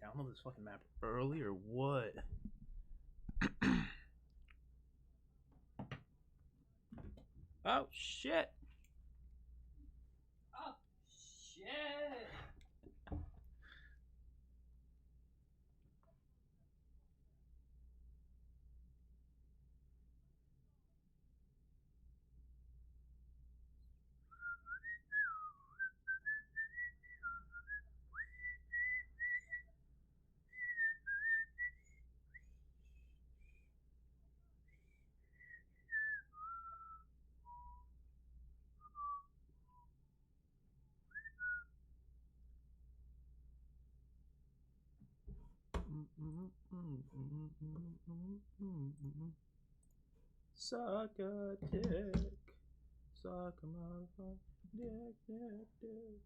download this fucking map early or what? Oh shit! Oh shit! Suck a dick. Suck a motherfucking dick.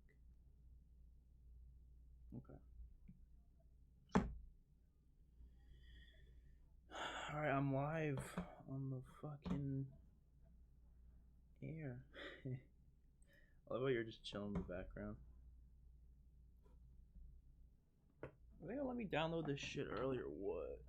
Okay. Alright, I'm live on the fucking air. I love how you're just chilling in the background. Are they gonna let me download this shit early or what?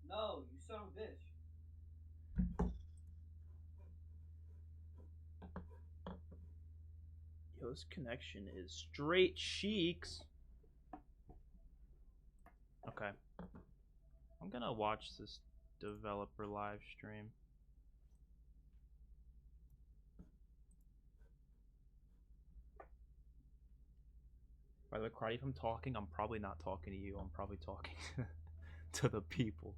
No, you son of a bitch. Yo, this connection is straight cheeks. Okay. I'm gonna watch this developer live stream. By the way, Karate, if I'm talking, I'm probably not talking to you. I'm probably talking to the people.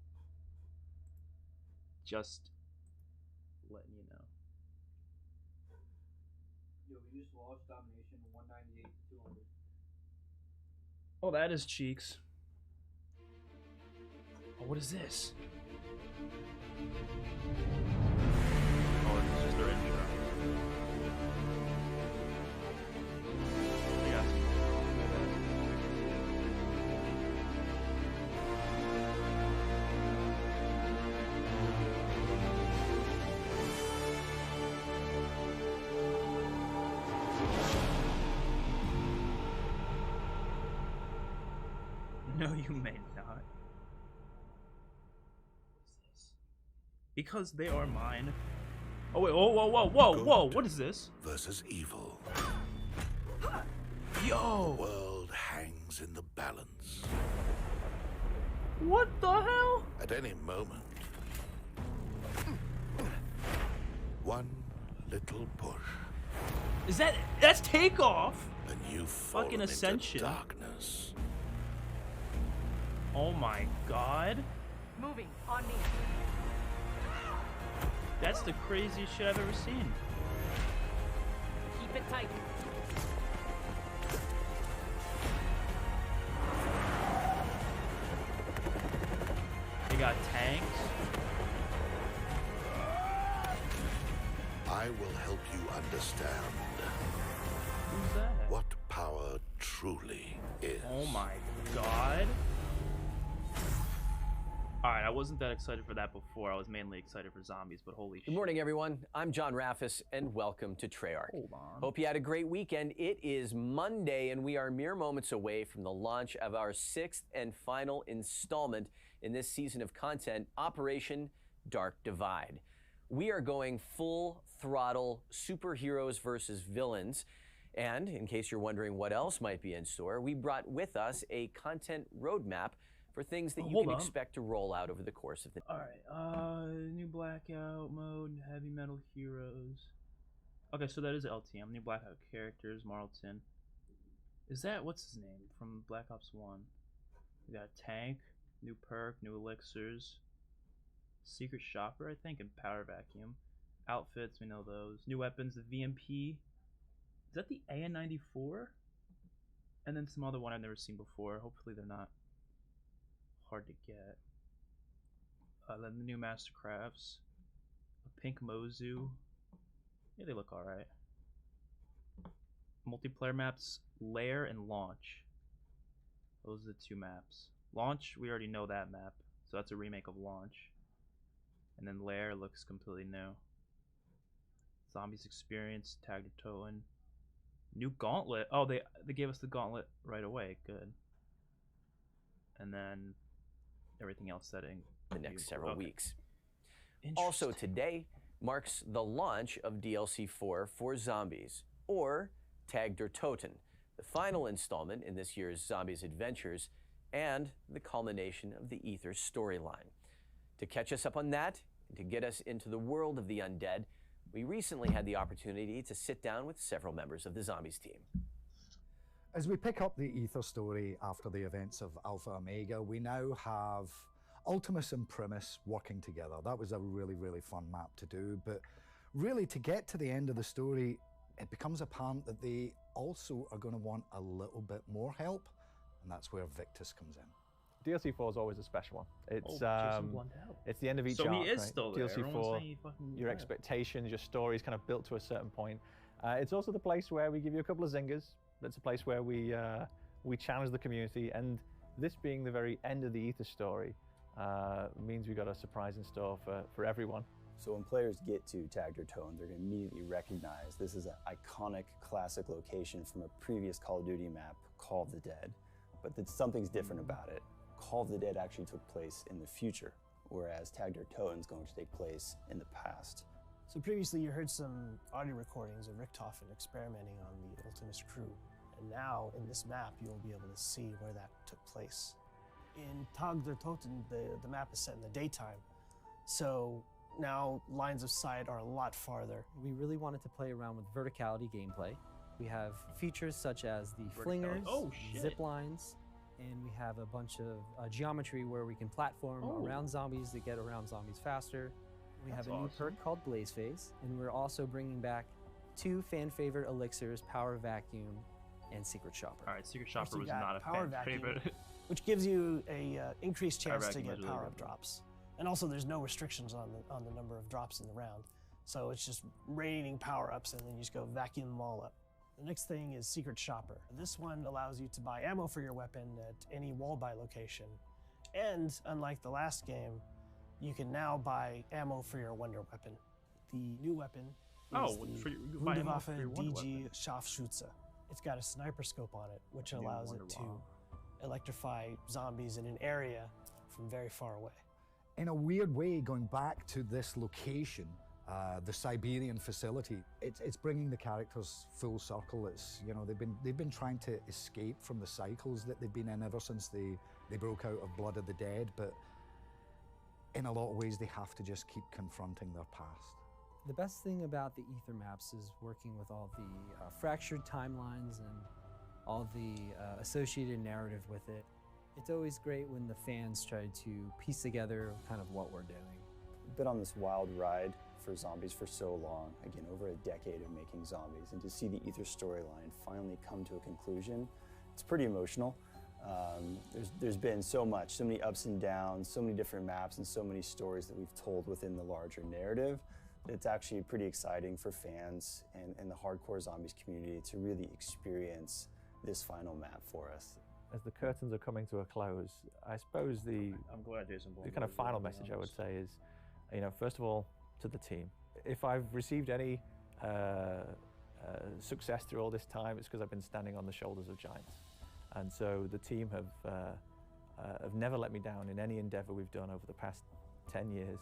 Just letting you know. Yo, we just lost domination 198 to 200. Oh, that is cheeks. Oh, what is this? Oh, it's just their intro. I got No, you may not. Because they are mine. Oh wait, whoa, what is this? Versus evil. Yo! The world hangs in the balance. What the hell? At any moment, one little push, That's takeoff? and you've Fucking fallen Ascension. into darkness. Oh my god. Moving on me. That's the craziest shit I've ever seen. Keep it tight. They got tanks. I will help you understand Who's that? what power truly is. Oh my god. Alright, I wasn't that excited for that before. I was mainly excited for zombies, but holy shit. Good morning, everyone. I'm John Raffis, and welcome to Treyarch. Hold on. Hope you had a great weekend. It is Monday, and we are mere moments away from the launch of our 6th and final installment in this season of content, Operation Dark Divide. We are going full throttle superheroes versus villains. And in case you're wondering what else might be in store, we brought with us a content roadmap for things that you Hold can on. expect to roll out over the course of the Alright, new Blackout mode, heavy metal heroes. Okay, so that is LTM. New Blackout characters, Marlton. Is that, what's his name, from Black Ops 1? We got Tank, new perk, new elixirs. Secret Shopper, I think, and Power Vacuum. Outfits, we know those. New weapons, the VMP. Is that the AN-94? And then some other one I've never seen before. Hopefully they're not hard to get. Then the new Mastercrafts, a pink Mozu. Yeah, they look alright. Multiplayer maps, Lair and Launch. Those are the two maps. Launch, we already know that map, so that's a remake of Launch. And then Lair looks completely new. Zombies Experience, Tag Der Toten. New Gauntlet. Oh, they gave us the Gauntlet right away. Good. And then everything else setting The next several weeks. Interesting. Also today marks the launch of DLC 4 for Zombies, or Tag Der Toten, the final installment in this year's Zombies adventures and the culmination of the Aether storyline. To catch us up on that and to get us into the world of the undead, we recently had the opportunity to sit down with several members of the Zombies team. As we pick up the Aether story after the events of Alpha Omega, we now have Ultimus and Primus working together. That was a really, really fun map to do, but really to get to the end of the story, it becomes apparent that they also are going to want a little bit more help, and that's where Victus comes in. DLC 4 is always a special one. It's Jason Blundell. it's the end of each So arc, he is right? still there. DLC Everyone's 4, saying he fucking your died. expectations, your story is kind of built to a certain point. It's also the place where we give you a couple of zingers. It's a place where we challenge the community, and this being the very end of the Aether story means we got a surprise in store for everyone. So when players get to Tag Der Toten, they're going to immediately recognize this is an iconic classic location from a previous Call of Duty map, Call of the Dead. But something's different about it. Call of the Dead actually took place in the future, whereas Tag Der Toten is going to take place in the past. So previously you heard some audio recordings of Richtofen experimenting on the Ultimus crew. And now in this map, you'll be able to see where that took place. In Tag Der Toten, the map is set in the daytime. So now lines of sight are a lot farther. We really wanted to play around with verticality gameplay. We have features such as the flingers, zip lines, and we have a bunch of geometry where we can platform around zombies to get around zombies faster. We have a new perk called Blaze Phase, and we're also bringing back 2 fan favorite elixirs, Power Vacuum and Secret Shopper. All right, Secret Shopper you was got not a Power fan Vacuum. favorite. Which gives you a increased Power chance to Vacuum get is really power-up good. drops. And also there's no restrictions on the number of drops in the round. So it's just raining power-ups and then you just go vacuum them all up. The next thing is Secret Shopper. This one allows you to buy ammo for your weapon at any wall buy location. And unlike the last game, you can now buy ammo for your wonder weapon. The new weapon is the you can buy ammo for your Wonder DG Scharfschütze. It's got a sniper scope on it, which allows it to electrify zombies in an area from very far away. In a weird way, going back to this location, the Siberian facility, it's bringing the characters full circle. It's, you know, they've been trying to escape from the cycles that they've been in ever since they broke out of Blood of the Dead, but in a lot of ways they have to just keep confronting their past. The best thing about the Aether maps is working with all the fractured timelines and all the associated narrative with it. It's always great when the fans try to piece together kind of what we're doing. We've been on this wild ride for Zombies for so long, again, over a decade of making Zombies, and to see the Aether storyline finally come to a conclusion, it's pretty emotional. There's been so many ups and downs, so many different maps, and so many stories that we've told within the larger narrative. It's actually pretty exciting for fans and the hardcore Zombies community to really experience this final map for us. As the curtains are coming to a close, I suppose the kind of final message I would say is, you know, first of all, to the team. If I've received any success through all this time, it's because I've been standing on the shoulders of giants. And so the team have never let me down in any endeavor we've done over the past 10 years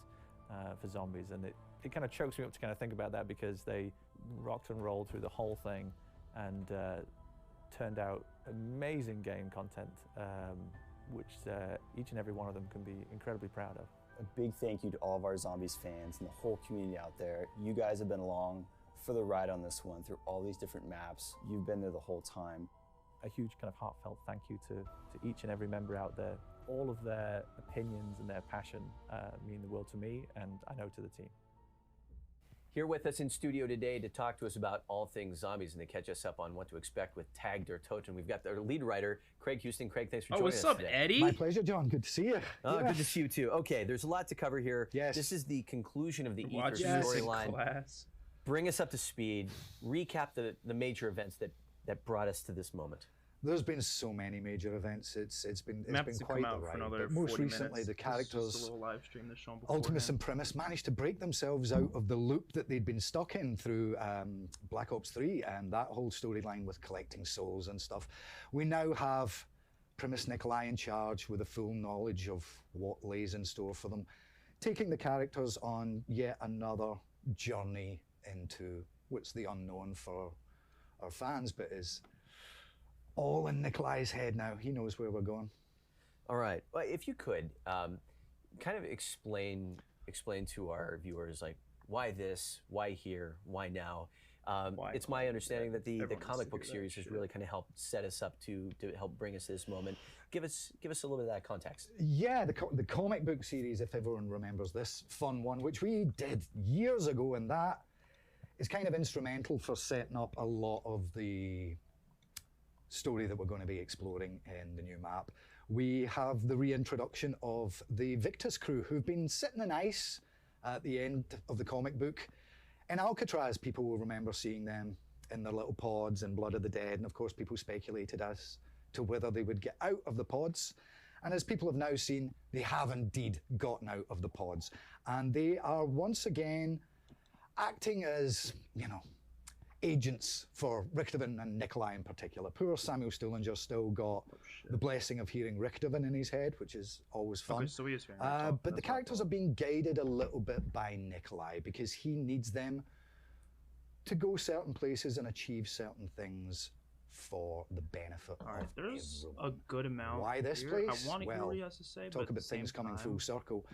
for Zombies. And it kind of chokes me up to kind of think about that, because they rocked and rolled through the whole thing and turned out amazing game content, which each and every one of them can be incredibly proud of. A big thank you to all of our Zombies fans and the whole community out there. You guys have been along for the ride on this one through all these different maps. You've been there the whole time. A huge kind of heartfelt thank you to each and every member out there. All of their opinions and their passion mean the world to me, and I know to the team. Here with us in studio today to talk to us about all things zombies and to catch us up on what to expect with Tag Der Toten. We've got our lead writer, Craig Houston. Craig, thanks for joining us what's up, today. Eddie? My pleasure, John. Good to see you. Good to see you too. Okay, there's a lot to cover here. Yes. This is the conclusion of the Aether Watch this in storyline. class. Bring us up to speed. Recap the major events that brought us to this moment. There's been so many major events. It's been Maps to quite come the out for ride. another But most 40 recently, minutes. the This is characters, just a little live stream that's shown Ultimus beforehand. and Primus, managed to break themselves out of the loop that they'd been stuck in through Black Ops 3 and that whole storyline with collecting souls and stuff. We now have Primus Nikolai in charge with a full knowledge of what lays in store for them, taking the characters on yet another journey into what's the unknown for our fans, but is all in Nikolai's head now. He knows where we're going. All right. Well, if you could kind of explain to our viewers, like, why this, why here, why now? It's my understanding that the comic book series has really kind of helped set us up to help bring us to this moment. Give us a little bit of that context. Yeah, the comic book series, if everyone remembers this fun one, which we did years ago, and that is kind of instrumental for setting up a lot of the story that we're going to be exploring in the new map. We have the reintroduction of the Victus crew, who've been sitting in ice at the end of the comic book. In Alcatraz, people will remember seeing them in their little pods in Blood of the Dead, and of course people speculated as to whether they would get out of the pods. And as people have now seen, they have indeed gotten out of the pods. And they are once again acting as, agents for Richtofen and Nikolai in particular. Poor Samuel Stillinger still got the blessing of hearing Richtofen in his head, which is always fun. Okay, so he is hearing but the characters are being guided a little bit by Nikolai because he needs them to go certain places and achieve certain things for the benefit All right, of there's everyone. a good amount. Why this here. place? I want to hear Well, what he has to say. but talk at about the same things coming time, full circle.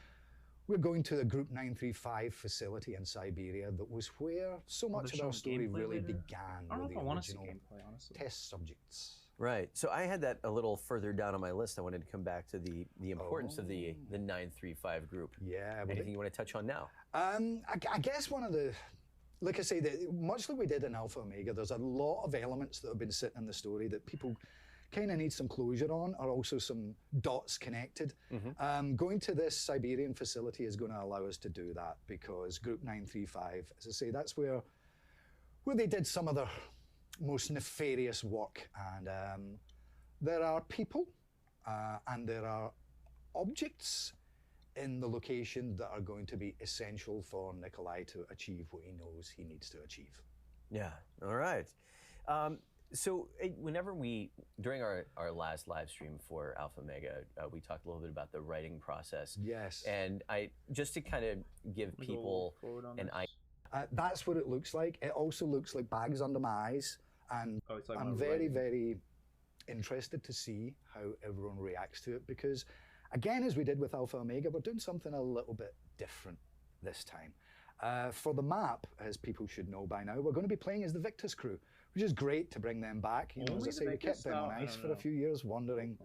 We're going to the Group 935 facility in Siberia that was where so they're much of our showing story gameplay really later? began I don't know with if the I want to see original gameplay, honestly. test subjects. Right. So I had that a little further down on my list. I wanted to come back to the importance of the 935 group. Yeah. Well, Anything you want to touch on now? I guess one of the, like I say, much like we did in Alpha Omega, there's a lot of elements that have been sitting in the story that people kind of need some closure on, or also some dots connected. Going to this Siberian facility is going to allow us to do that because Group 935, as I say, that's where they did some of their most nefarious work. And there are people and there are objects in the location that are going to be essential for Nikolai to achieve what he knows he needs to achieve. Yeah. All right. So whenever during our last live stream for Alpha Omega, we talked a little bit about the writing process. Yes. And just to kind of give people an idea. That's what it looks like. It also looks like bags under my eyes. And I'm very, very interested to see how everyone reacts to it because, again, as we did with Alpha Omega, we're doing something a little bit different this time. For the map, as people should know by now, we're going to be playing as the Victus crew, which is great to bring them back. As I say, we kept them on ice for a few years, wondering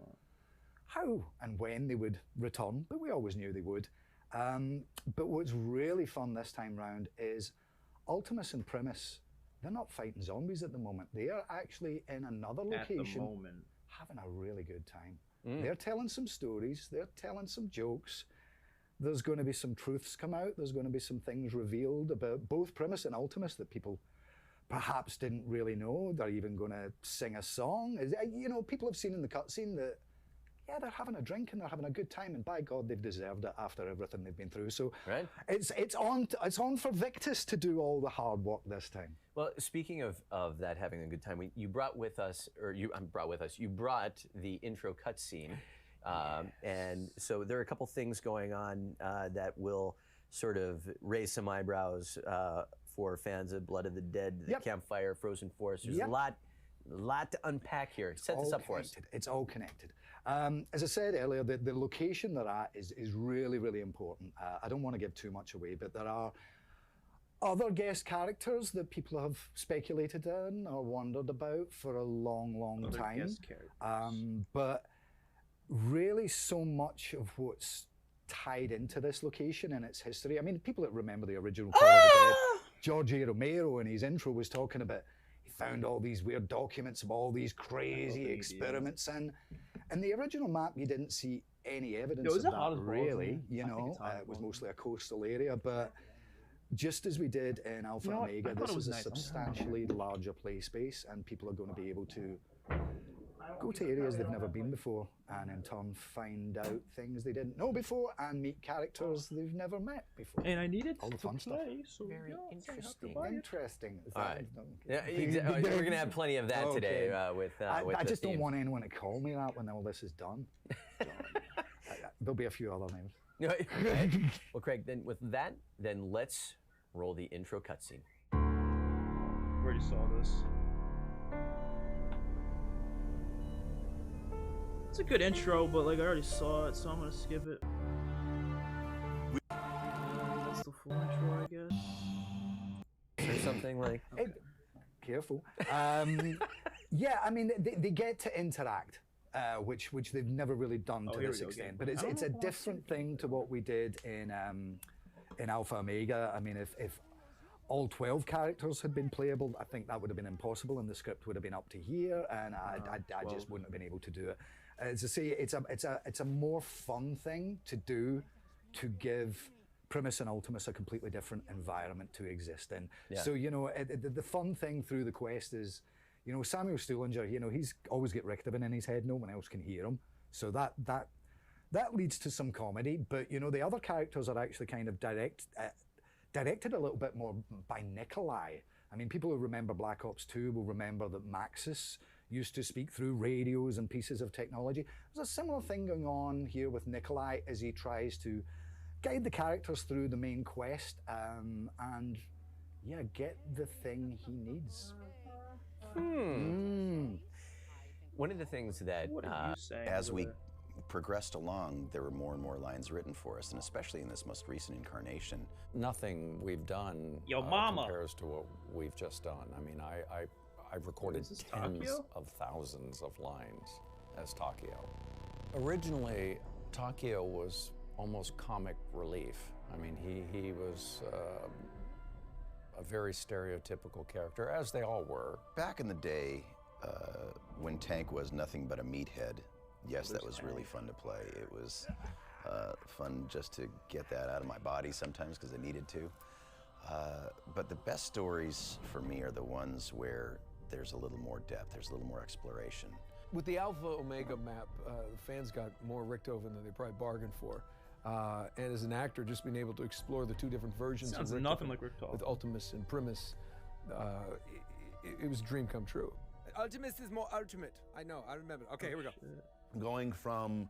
how and when they would return, but we always knew they would. But what's really fun this time round is Ultimus and Primus, they're not fighting zombies at the moment. They are actually in another location having a really good time. They're telling some stories, they're telling some jokes. There's going to be some truths come out, there's going to be some things revealed about both Primus and Ultimus that people perhaps didn't really know. They're even going to sing a song. People have seen in the cutscene that, yeah, they're having a drink and they're having a good time, and by God, they've deserved it after everything they've been through. So it's on for Victus to do all the hard work this time. Well, speaking of that having a good time, you brought the intro cutscene, and so there are a couple things going on that will sort of raise some eyebrows for fans of Blood of the Dead, the Campfire, Frozen Forest. There's a lot to unpack here. Set this up for us. It's all connected. As I said earlier, the location they're at is really, really important. I don't want to give too much away, but there are other guest characters that people have speculated in or wondered about for a long, long time. Guest characters. But really so much of what's tied into this location and its history. I mean, people that remember the original Call of the Dead. George A. Romero in his intro was talking about, he found all these weird documents of all these crazy experiments in. And the original map, you didn't see any evidence of that, really. You know, it was mostly a coastal area, but just as we did in Alpha and Omega, this is a substantially larger play space, and people are going to be able to go to areas they've never been before, and in turn find out things they didn't know before, and meet characters they've never met before. And I needed all the fun stuff. So very interesting. Interesting. All right. Yeah, exactly. We're going to have plenty of that today with I just theme. don't want anyone to call me that when all this is done. There'll be a few other names. Okay. Well, Craig, then with that, then let's roll the intro cutscene. We already saw this. It's a good intro, but like I already saw it, so I'm gonna skip it. That's the full intro, I guess. Is there something like? Hey, careful. Yeah, I mean they get to interact, which they've never really done to this extent. But it's a different thing to what we did in Alpha Omega. I mean, if all 12 characters had been playable, I think that would have been impossible, and the script would have been up to here, and I just wouldn't have been able to do it. As I say, it's a more fun thing to do, to give Primus and Ultimus a completely different environment to exist in. Yeah. So, you know, the fun thing through the quest is, you know, Samuel Stuhlinger, you know, he's always got Richthofen in his head, no one else can hear him. So that leads to some comedy, but, you know, the other characters are actually kind of directed a little bit more by Nikolai. I mean, people who remember Black Ops 2 will remember that Maxis used to speak through radios and pieces of technology. There's a similar thing going on here with Nikolai as he tries to guide the characters through the main quest and, yeah, get the thing he needs. One of the things that, as we progressed along, there were more and more lines written for us, and especially in this most recent incarnation. Nothing we've done compares to what we've just done. I mean, I've recorded tens of thousands of lines as Takio. Originally, Takio was almost comic relief. I mean, he was a very stereotypical character, as they all were. Back in the day, when Tank was nothing but a meathead, yes, that was really fun to play. It was fun just to get that out of my body sometimes because I needed to. But the best stories for me are the ones where there's a little more depth, there's a little more exploration. With the Alpha Omega map, the fans got more Richthofen than they probably bargained for. And as an actor, just being able to explore the two different versions of Richthofen, nothing like Richthofen, with Ultimus and Primus, it was a dream come true. Ultimus is more ultimate. I know, I remember. Okay, here we go. Going from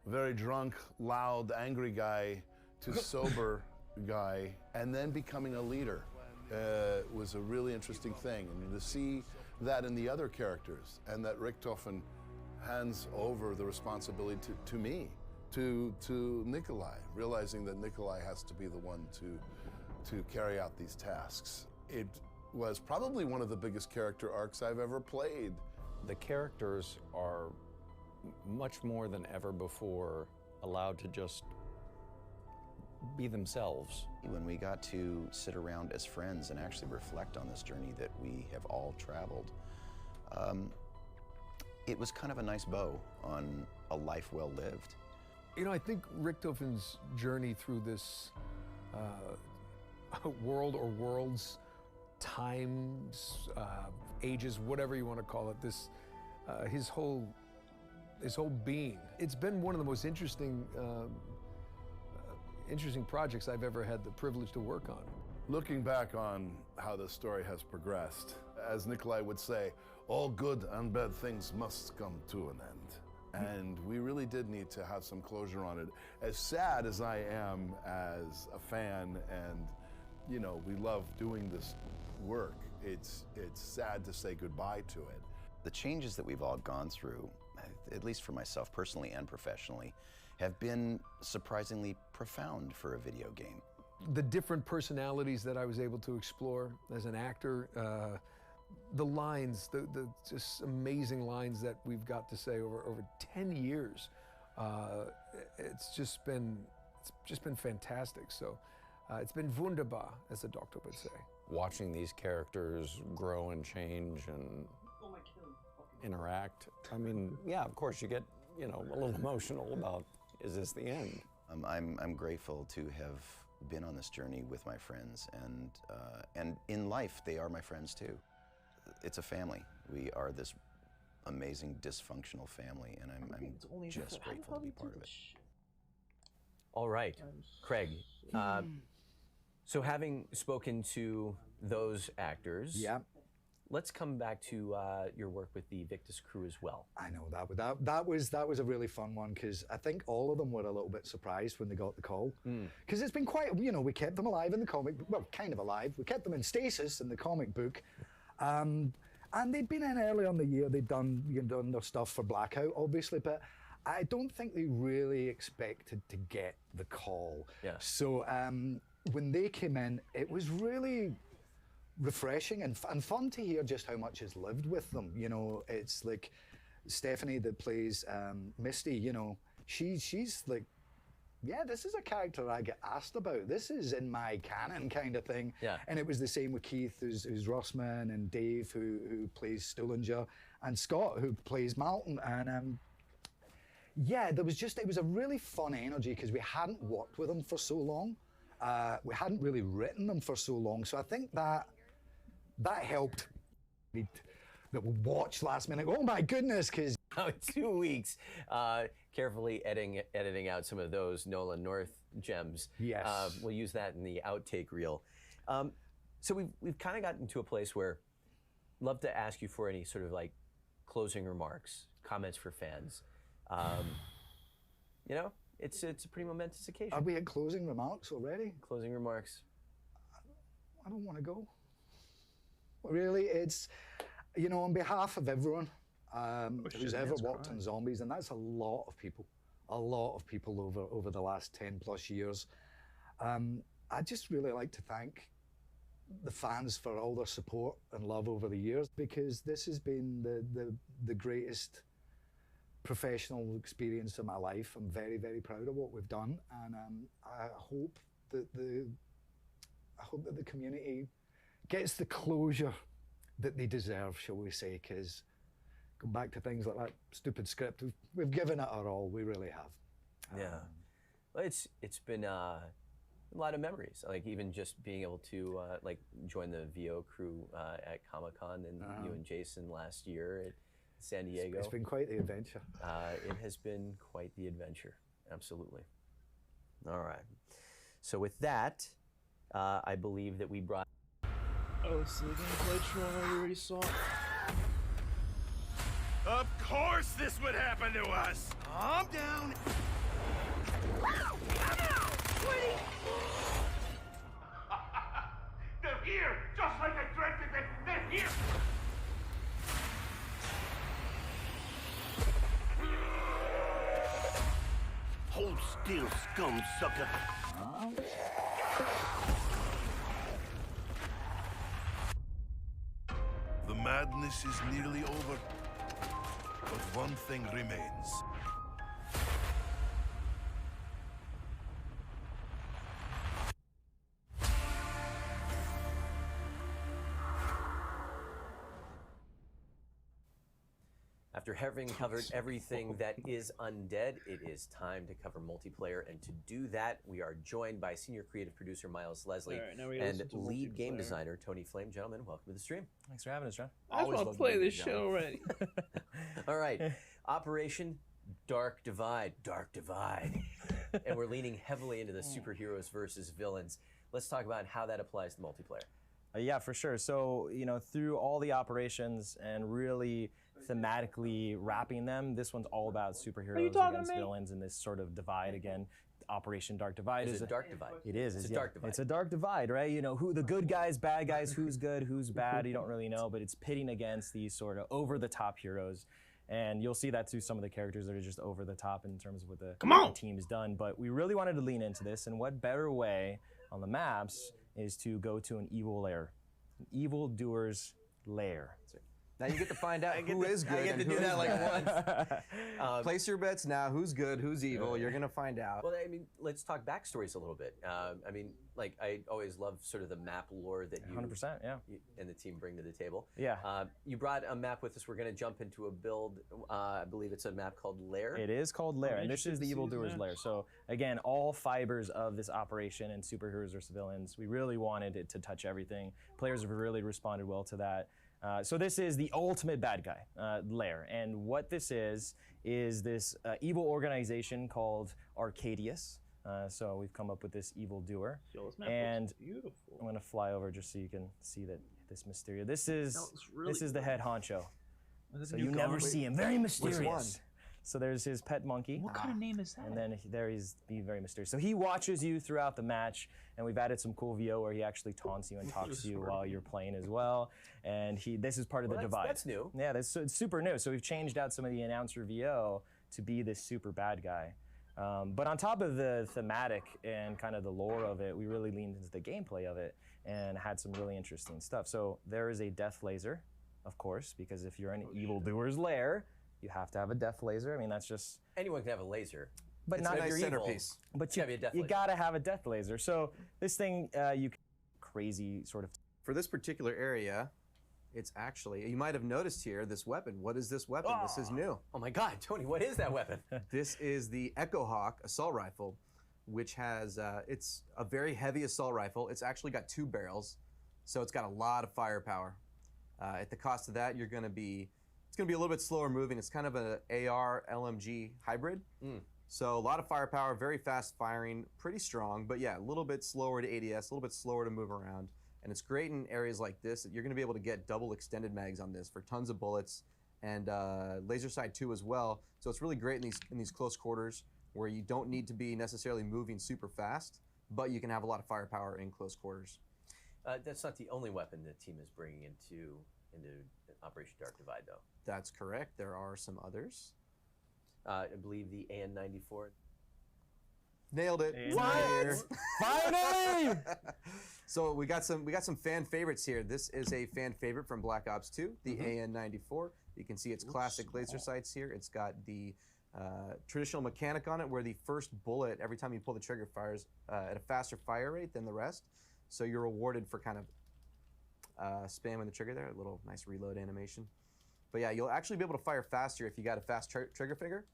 very drunk, loud, angry guy to sober guy, and then becoming a leader was a really interesting thing. And to see that in the other characters, and that Richthofen hands over the responsibility to me, to Nikolai, realizing that Nikolai has to be the one to carry out these tasks. It was probably one of the biggest character arcs I've ever played. The characters are much more than ever before allowed to just be themselves. When we got to sit around as friends and actually reflect on this journey that we have all traveled, it was kind of a nice bow on a life well lived. You know, I think Richthofen's journey through this world or worlds, times, ages, whatever you want to call it, this his whole being. It's been one of the most interesting projects I've ever had the privilege to work on. Looking back on how the story has progressed, as Nikolai would say, all good and bad things must come to an end. And we really did need to have some closure on it. As sad as I am as a fan, and you know, we love doing this work, it's sad to say goodbye to it. The changes that we've all gone through, at least for myself personally and professionally, have been surprisingly profound for a video game. The different personalities that I was able to explore as an actor, the lines, the just amazing lines that we've got to say over 10 years. It's just been fantastic. So it's been wunderbar, as the doctor would say. watching these characters grow and change and interact. I mean, yeah, of course you get, you know, a little emotional about, is this the end? I'm grateful to have been on this journey with my friends, and in life they are my friends too. It's a family. We are this amazing dysfunctional family, and I'm just grateful to be part of it. All right, Craig. So having spoken to those actors, yeah, let's come back to your work with the Victus crew as well. I know that was a really fun one, because I think all of them were a little bit surprised when they got the call, because it's been quite, you know, we kept them alive in the comic, well, kind of alive. We kept them in stasis in the comic book, and they'd been in early on the year. They'd done their stuff for Blackout, obviously, but I don't think they really expected to get the call. Yeah. So when they came in, it was really refreshing and fun to hear just how much is lived with them. You know, it's like Stephanie that plays Misty, you know, she's like, yeah, this is a character I get asked about. This is in my canon kind of thing. Yeah. And it was the same with Keith, who's Rossman, and Dave, who plays Stullinger, and Scott, who plays Malton. And yeah, it was a really fun energy, because we hadn't worked with them for so long. We hadn't really written them for so long. So I think that helped. That we watched last minute. Oh my goodness, because 2 weeks, carefully editing out some of those Nolan North gems. Yes. We'll use that in the outtake reel. So we've kind of gotten to a place where I'd love to ask you for any sort of like closing remarks, comments for fans. You know, it's a pretty momentous occasion. Are we at closing remarks already? Closing remarks. I don't want to go. Really, it's, you know, on behalf of everyone who's ever worked on Zombies, and that's a lot of people over the last 10 plus years. I'd just really like to thank the fans for all their support and love over the years, because this has been the greatest professional experience of my life. I'm very, very proud of what we've done, and I hope that the community gets the closure that they deserve, shall we say, because going back to things like that stupid script, we've given it our all. We really have. Yeah. Well, it's been a lot of memories, like even just being able to like join the VO crew at Comic-Con, and you and Jason last year at San Diego. It's been quite the adventure. It has been quite the adventure, absolutely. All right. So with that, I believe that we brought... Oh, it's the gameplay trailer I already saw. Of course this would happen to us! Calm down! They're here! Just like I dreamt of it! They're here! Hold still, scum sucker. The madness is nearly over, but one thing remains. After having covered everything that is undead, it is time to cover multiplayer. And to do that, we are joined by senior creative producer Miles Leslie and lead game designer Tony Flame. Gentlemen, welcome to the stream. Thanks for having us, John. I just want to play this shit already. All right, Operation Dark Divide. Dark Divide. And we're leaning heavily into the superheroes versus villains. Let's talk about how that applies to multiplayer. Yeah, for sure. So, you know, through all the operations and really thematically wrapping them, this one's all about superheroes against villains and this sort of divide again. Operation Dark Divide is a dark divide. It is. It's a dark divide. It's a dark divide, right? You know, who the good guys, bad guys, who's good, who's bad, you don't really know, but it's pitting against these sort of over-the-top heroes. And you'll see that through some of the characters that are just over the top in terms of what the team has done. But we really wanted to lean into this, and what better way on the maps is to go to an evil lair, an evildoer's lair. Now you get to find out who is good. I get and to who do that is like bad. once. Place your bets now. Who's good? Who's evil? You're gonna find out. Well, I mean, let's talk backstories a little bit. I mean, like I always love sort of the map lore that you 100%, yeah. you and the team bring to the table. Yeah. You brought a map with us. We're going to jump into a build. I believe it's a map called Lair. It is called Lair, and this is the interested to see evildoer's this lair. So again, all fibers of this operation, and superheroes or civilians, we really wanted it to touch everything. Players have really responded well to that. So this is the ultimate bad guy, Lair, and what this is this evil organization called Arcadius. So we've come up with this evildoer, and beautiful. I'm going to fly over just so you can see that this Mysterio. This is the head honcho. So you never see him. Very mysterious. Which one? So there's his pet monkey. What kind of name is that? And then there he's very mysterious. So he watches you throughout the match, and we've added some cool VO where he actually taunts you and talks to you while you're playing as well. And this is part of the divide. That's new. Yeah, it's super new. So we've changed out some of the announcer VO to be this super bad guy. But on top of the thematic and kind of the lore of it, we really leaned into the gameplay of it and had some really interesting stuff. So there is a death laser, of course, because if you're in evildoer's lair, you have to have a death laser. I mean, that's just... Anyone can have a laser. But it's not a nice if you're evil. centerpiece. But you gotta have a death laser. So this thing, you crazy sort of... For this particular area, it's actually, you might have noticed here, this weapon. What is this weapon? This is new. Oh my God, Tony, what is that weapon? This is the Echo Hawk assault rifle, which has, it's a very heavy assault rifle. It's actually got 2 barrels, so it's got a lot of firepower. At the cost of that, it's gonna be a little bit slower moving. It's kind of an AR LMG hybrid. So a lot of firepower, very fast firing, pretty strong, but yeah, a little bit slower to ADS, a little bit slower to move around. And it's great in areas like this. You're gonna be able to get double extended mags on this for tons of bullets, and laser sight 2 as well. So it's really great in these close quarters where you don't need to be necessarily moving super fast, but you can have a lot of firepower in close quarters. That's not the only weapon the team is bringing into Operation Dark Divide, though. That's correct. There are some others. I believe the AN-94. Nailed it. What? Finally! So we got some fan favorites here. This is a fan favorite from Black Ops 2, the AN-94. You can see its classic laser sights here. It's got the traditional mechanic on it where the first bullet, every time you pull the trigger, fires at a faster fire rate than the rest. So you're rewarded for kind of spamming the trigger there, a little nice reload animation. But yeah, you'll actually be able to fire faster if you got a fast trigger finger.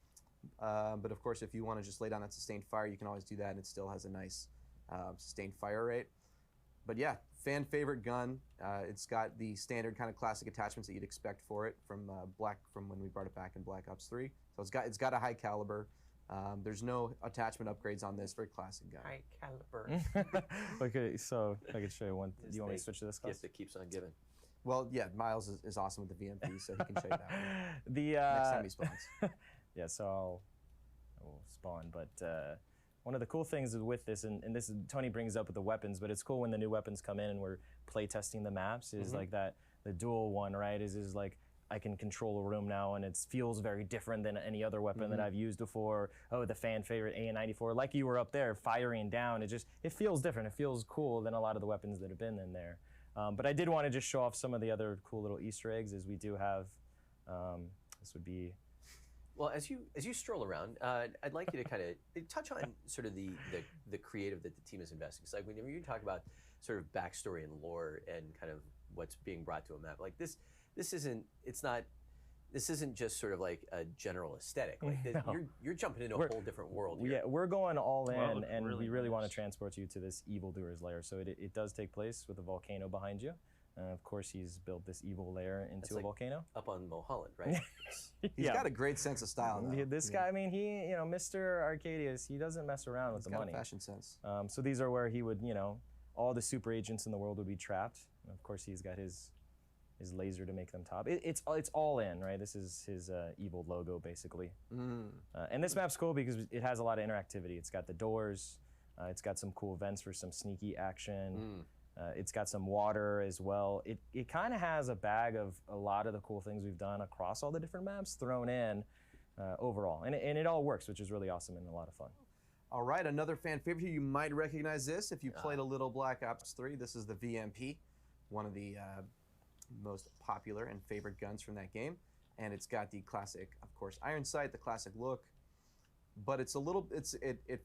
But of course, if you want to just lay down that sustained fire, you can always do that, and it still has a nice sustained fire rate. But yeah, fan favorite gun. It's got the standard kind of classic attachments that you'd expect for it from when we brought it back in Black Ops 3. So it's got a high caliber. There's no attachment upgrades on this. Very classic gun. High caliber. Okay, so I could show you one. Do you want me to switch to this class? Gift that keeps on giving. Well, yeah, Miles is awesome with the VMP, so he can show you that one. The next time he spawns. Yeah, so I will spawn. But one of the cool things with this, and this is, Tony brings up with the weapons, but it's cool when the new weapons come in and we're play testing the maps. Is like that the dual one, right? Is like I can control a room now, and it feels very different than any other weapon that I've used before. Oh, the fan favorite AN-94, like you were up there firing down. It feels different. It feels cool than a lot of the weapons that have been in there. But I did want to just show off some of the other cool little Easter eggs, as we do have. This would be. Well, as you stroll around, I'd like you to kind of touch on sort of the creative that the team is investing. Because like whenever you talk about sort of backstory and lore and kind of what's being brought to a map, like this isn't just sort of like a general aesthetic. Like you're jumping into a whole different world here. Yeah, we're going all in, and we really want to transport you to this evildoer's lair. So it does take place with a volcano behind you. Of course, he's built this evil lair into a volcano. Up on Mulholland, right? He's got a great sense of style, though. This guy, I mean, Mr. Arcadius, he doesn't mess around with the money. He's got a fashion sense. So these are where he would, all the super agents in the world would be trapped. And of course, he's got his laser to make them top. It's all in, right? This is his evil logo, basically. And this map's cool because it has a lot of interactivity. It's got the doors. It's got some cool vents for some sneaky action. It's got some water as well. It kind of has a bag of a lot of the cool things we've done across all the different maps thrown in overall. And it all works, which is really awesome and a lot of fun. All right, another fan favorite here. You might recognize this if you played a little Black Ops 3. This is the VMP, one of the most popular and favorite guns from that game. And it's got the classic, of course, iron sight, the classic look. But it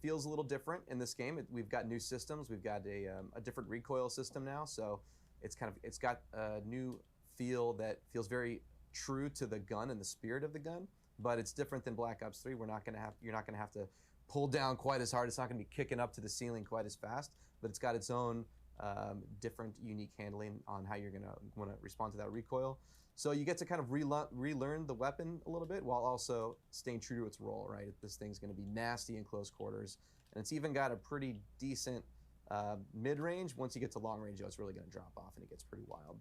feels a little different in this game. We've got new systems. We've got a different recoil system now. So it's got a new feel that feels very true to the gun and the spirit of the gun. But it's different than Black Ops 3. You're not gonna have to pull down quite as hard. It's not gonna be kicking up to the ceiling quite as fast. But it's got its own different, unique handling on how you're gonna want to respond to that recoil. So you get to kind of relearn the weapon a little bit while also staying true to its role, right? This thing's going to be nasty in close quarters, and it's even got a pretty decent mid-range. Once you get to long range, it's really going to drop off, and it gets pretty wild.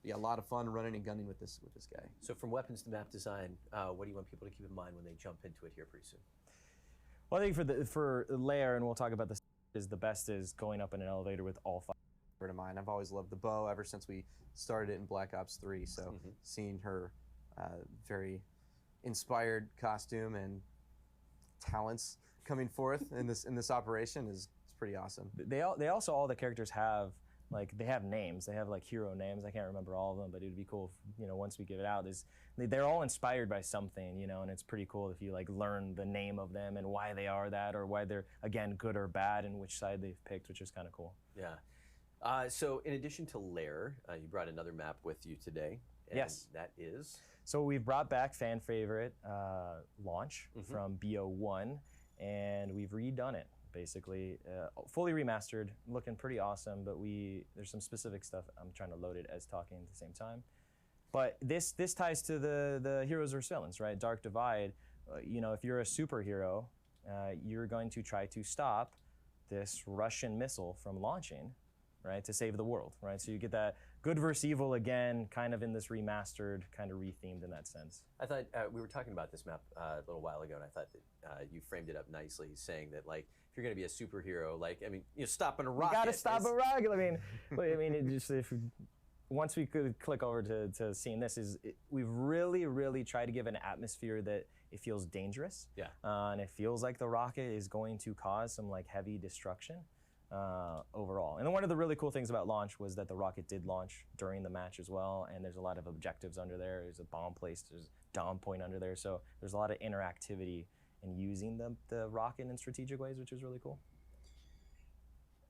But yeah, a lot of fun running and gunning with this guy. So from weapons to map design, what do you want people to keep in mind when they jump into it here pretty soon? Well, I think for layer, and we'll talk about this, is the best is going up in an elevator with all 5. Of mine. I've always loved the bow ever since we started it in Black Ops 3. So seeing her very inspired costume and talents coming forth in this operation is pretty awesome. They also, all the characters have they have names. They have like hero names. I can't remember all of them, but it would be cool if, once we give it out, they're all inspired by something, and it's pretty cool if you learn the name of them and why they are that, or why they're, again, good or bad and which side they've picked, which is kind of cool. Yeah. So in addition to Lair, you brought another map with you today. And yes. That is? So we've brought back fan favorite Launch from BO1, and we've redone it, basically. Fully remastered, looking pretty awesome, but there's some specific stuff. I'm trying to load it as talking at the same time. But this ties to the heroes versus villains, right? Dark Divide, if you're a superhero, you're going to try to stop this Russian missile from launching, right, to save the world, right? So you get that good versus evil again, kind of in this remastered, kind of rethemed in that sense. I thought we were talking about this map a little while ago, and I thought that you framed it up nicely, saying that if you're going to be a superhero, you're stopping a rocket. You got to stop a rocket. Once we could click over to seeing this, we've really tried to give an atmosphere that it feels dangerous. Yeah. And it feels like the rocket is going to cause some heavy destruction. Overall. And one of the really cool things about launch was that the rocket did launch during the match as well, and there's a lot of objectives under there. There's a bomb place, there's a dom point under there, so there's a lot of interactivity in using the rocket in strategic ways, which is really cool.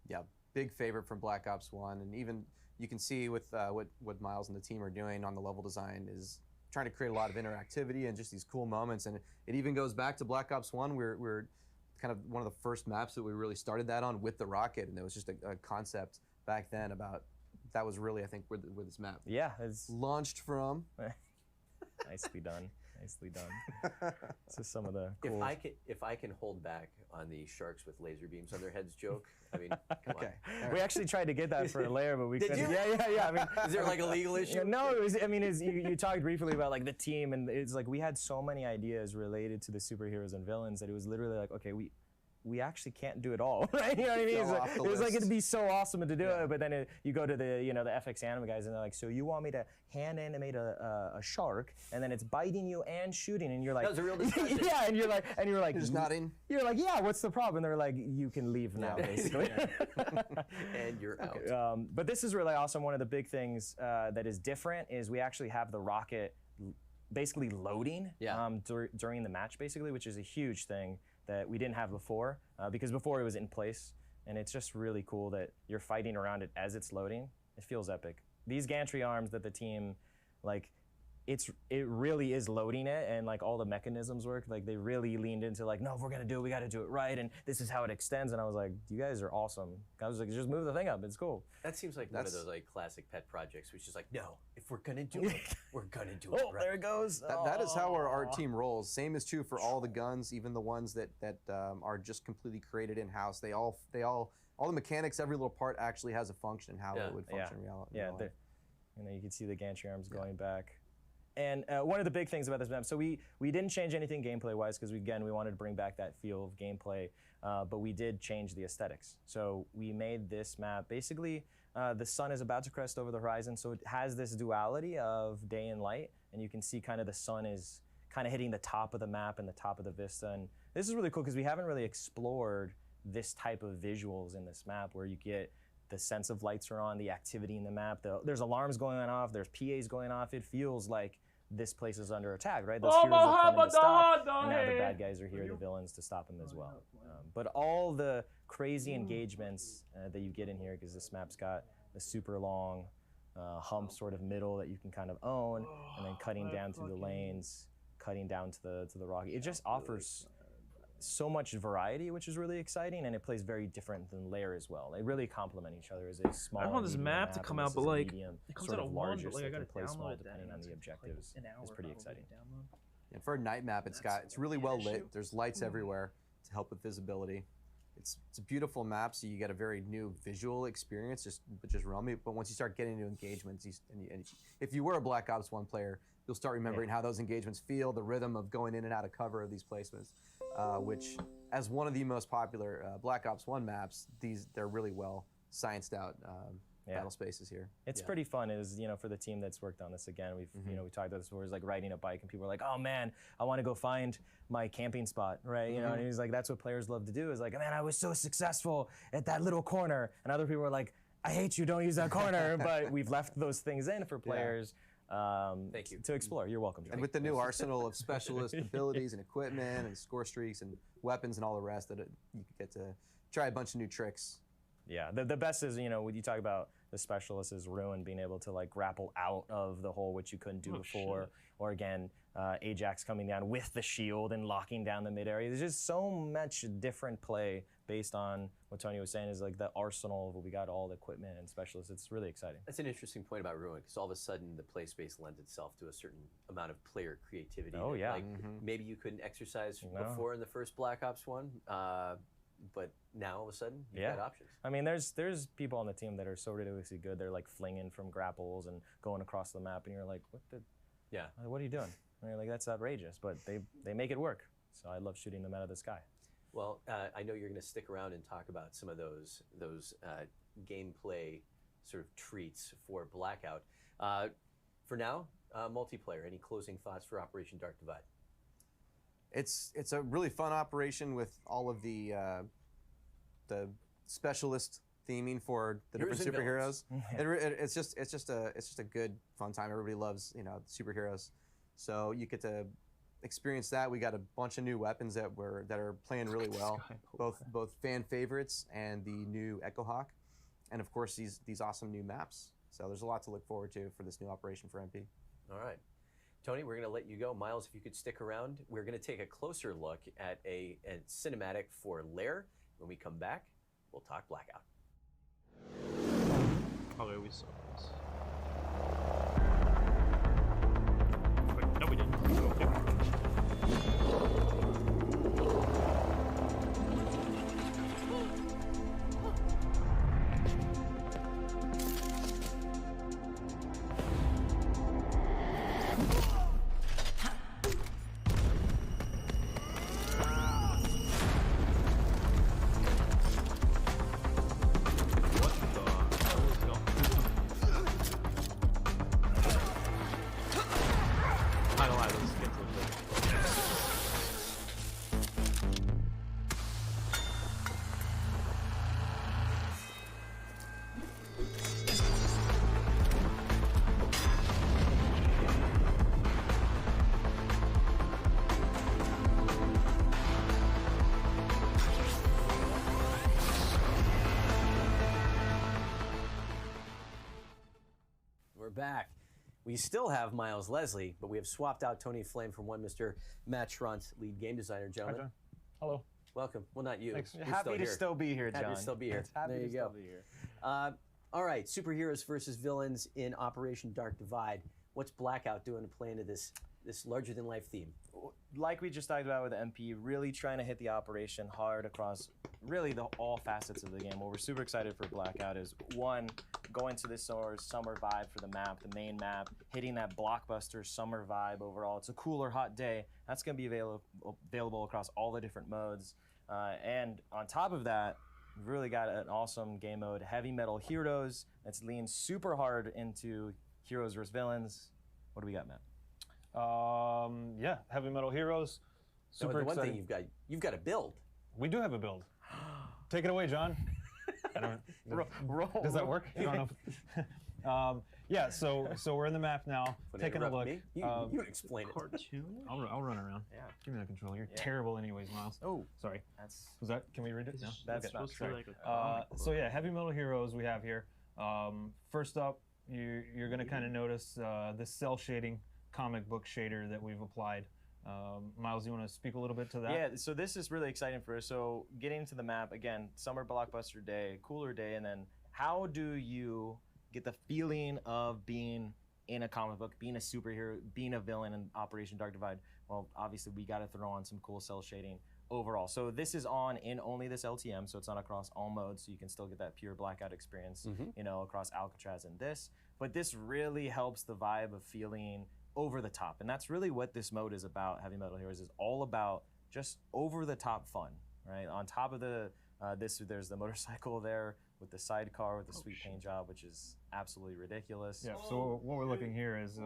Yeah, big favorite from Black Ops 1, and even you can see with what Miles and the team are doing on the level design is trying to create a lot of interactivity and just these cool moments, and it even goes back to Black Ops 1, we're kind of one of the first maps that we really started that on with the rocket, and there was just a concept back then about that was really, I think, where this map it's launched from. Nicely done. Nicely done. This is some of the cool. If I can hold back on the sharks with laser beams on their heads joke, come on. We actually tried to get that for a layer, but we couldn't. Did you? Yeah. Is there a legal issue? No, it was. You talked briefly about the team, and it's we had so many ideas related to the superheroes and villains that it was literally okay, we actually can't do it all, right? You know what I mean? It was it'd be so awesome to do it, but then you go to the the FX anime guys, and they're like, so you want me to hand animate a shark, and then it's biting you and shooting, and you're like, that was a real discussion. Yeah, and you're like, just nodding. You're like, yeah, what's the problem? And they're like, you can leave now, basically. And you're out. But this is really awesome. One of the big things that is different is we actually have the rocket basically loading during the match, basically, which is a huge thing that we didn't have before, because before it was in place, and it's just really cool that you're fighting around it as it's loading. It feels epic. These gantry arms that the team, it really is loading it, and all the mechanisms work. They really leaned into no, if we're gonna do it, we gotta do it right, and this is how it extends. And I was like, you guys are awesome. I was like, just move the thing up, it's cool. That seems like one of those classic pet projects, which is no, if we're gonna do it, we're gonna do it right. There it goes. That is how our art team rolls. Same is true for all the guns, even the ones that are just completely created in-house. All the mechanics, every little part actually has a function, how it would function in reality. Yeah, you can see the gantry arms going back. And one of the big things about this map, so we didn't change anything gameplay-wise, because we wanted to bring back that feel of gameplay, but we did change the aesthetics. So we made this map, basically, the sun is about to crest over the horizon, so it has this duality of day and light, and you can see kind of the sun is kind of hitting the top of the map and the top of the vista. And this is really cool, because we haven't really explored this type of visuals in this map, where you get the sense of lights are on, the activity in the map. There's alarms going off, there's PAs going off. It feels like this place is under attack, right? Those heroes are coming to stop, and now the bad guys are here, the villains, to stop them as well. But all the crazy engagements that you get in here, because this map's got a super long hump sort of middle that you can kind of own, and then cutting down through the lanes, cutting down to the rocky. It just offers so much variety, which is really exciting, and it plays very different than Lair as well. They really complement each other as a small. I want this map to come out, but like it comes out of larger, one, but like I gotta play small download depending on the objectives. It's pretty exciting. And for a night map, it's really well lit. There's lights everywhere to help with visibility. It's a beautiful map, so you get a very new visual experience just roaming. But once you start getting into engagements, and if you were a Black Ops 1 player, you'll start remembering how those engagements feel, the rhythm of going in and out of cover of these placements, which, as one of the most popular Black Ops 1 maps, they're really well scienced out battle spaces here. It's pretty fun. Is for the team that's worked on this again. We've we talked about this before. It's like riding a bike, and people are like, "Oh man, I want to go find my camping spot," right? And he's like, "That's what players love to do." Is like, "Man, I was so successful at that little corner," and other people are like, "I hate you. Don't use that corner." But we've left those things in for players. Thank you. To explore. You're welcome, John. And with the new arsenal of specialist abilities and equipment and score streaks and weapons and all the rest, that you get to try a bunch of new tricks. Yeah, the best is, when you talk about the specialist is Ruin being able to like grapple out of the hole, which you couldn't do before. Shit. Or again, Ajax coming down with the shield and locking down the mid area. There's just so much different play based on what Tony was saying is like the arsenal of what we got, all the equipment and specialists. It's really exciting. That's an interesting point about Ruin, because all of a sudden the play space lends itself to a certain amount of player creativity. Oh, that, yeah. Like maybe you couldn't exercise before in the first Black Ops 1, but now all of a sudden you've got options. I mean, there's people on the team that are so ridiculously good. They're like flinging from grapples and going across the map, and you're like, what are you doing? And you're like, that's outrageous, but they make it work. So I love shooting them out of the sky. Well, I know you're going to stick around and talk about some of those gameplay sort of treats for Blackout. For now, multiplayer. Any closing thoughts for Operation Dark Divide? It's a really fun operation with all of the specialist theming for the different superheroes. It's just a good fun time. Everybody loves superheroes, so you get to experience that. We got a bunch of new weapons that are playing really well, both fan favorites and the new Echo Hawk, and of course these awesome new maps. So there's a lot to look forward to for this new operation for MP. All right. Tony, we're going to let you go. Miles, if you could stick around, we're going to take a closer look at a cinematic for Lair. When we come back, we'll talk Blackout. Okay, we saw this. Wait, no, we didn't. Okay. Back. We still have Miles Leslie, but we have swapped out Tony Flame for one Mr. Matt Schrunt, lead game designer. Gentlemen. Hi, John. Hello. Welcome. Well, not you. Thanks. Happy to still be here, John. Happy to still be here. There you go. All right, superheroes versus villains in Operation Dark Divide. What's Blackout doing to play into this larger-than-life theme? Like we just talked about with MP, really trying to hit the operation hard across really all facets of the game. What we're super excited for Blackout is, one, going to this summer vibe for the map, the main map, hitting that blockbuster summer vibe overall. It's a cooler, hot day. That's going to be available across all the different modes. And on top of that, we've really got an awesome game mode, Heavy Metal Heroes, that's leaned super hard into heroes versus villains. What do we got, Matt? Yeah, Heavy Metal Heroes. Super the one exciting. thing you've got a build. We do have a build. Take it away, John. Roll. Does that work? I don't know. Yeah, so we're in the map now, taking a look. Me? You explain it. I'll run around. Yeah. Give me the control. You're terrible anyways, Miles. Oh, sorry. Was that? Can we read it? No. That's okay. not Sorry. Like So yeah, Heavy Metal Heroes we have here. First up, you're going to kind of notice this cell shading comic book shader that we've applied. Miles, you want to speak a little bit to that? Yeah, so this is really exciting for us. So getting into the map, again, summer blockbuster day, cooler day, and then how do you get the feeling of being in a comic book, being a superhero, being a villain in Operation Dark Divide? Well, obviously we got to throw on some cool cell shading overall. So this is on in only this LTM, so it's not across all modes, so you can still get that pure Blackout experience, you know, across Alcatraz and this. But this really helps the vibe of feeling over the top, and that's really what this mode is about. Heavy Metal Heroes is all about just over the top fun, right? On top of the there's the motorcycle there with the sidecar with the sweet paint job, which is absolutely ridiculous. Yeah. So what we're looking here is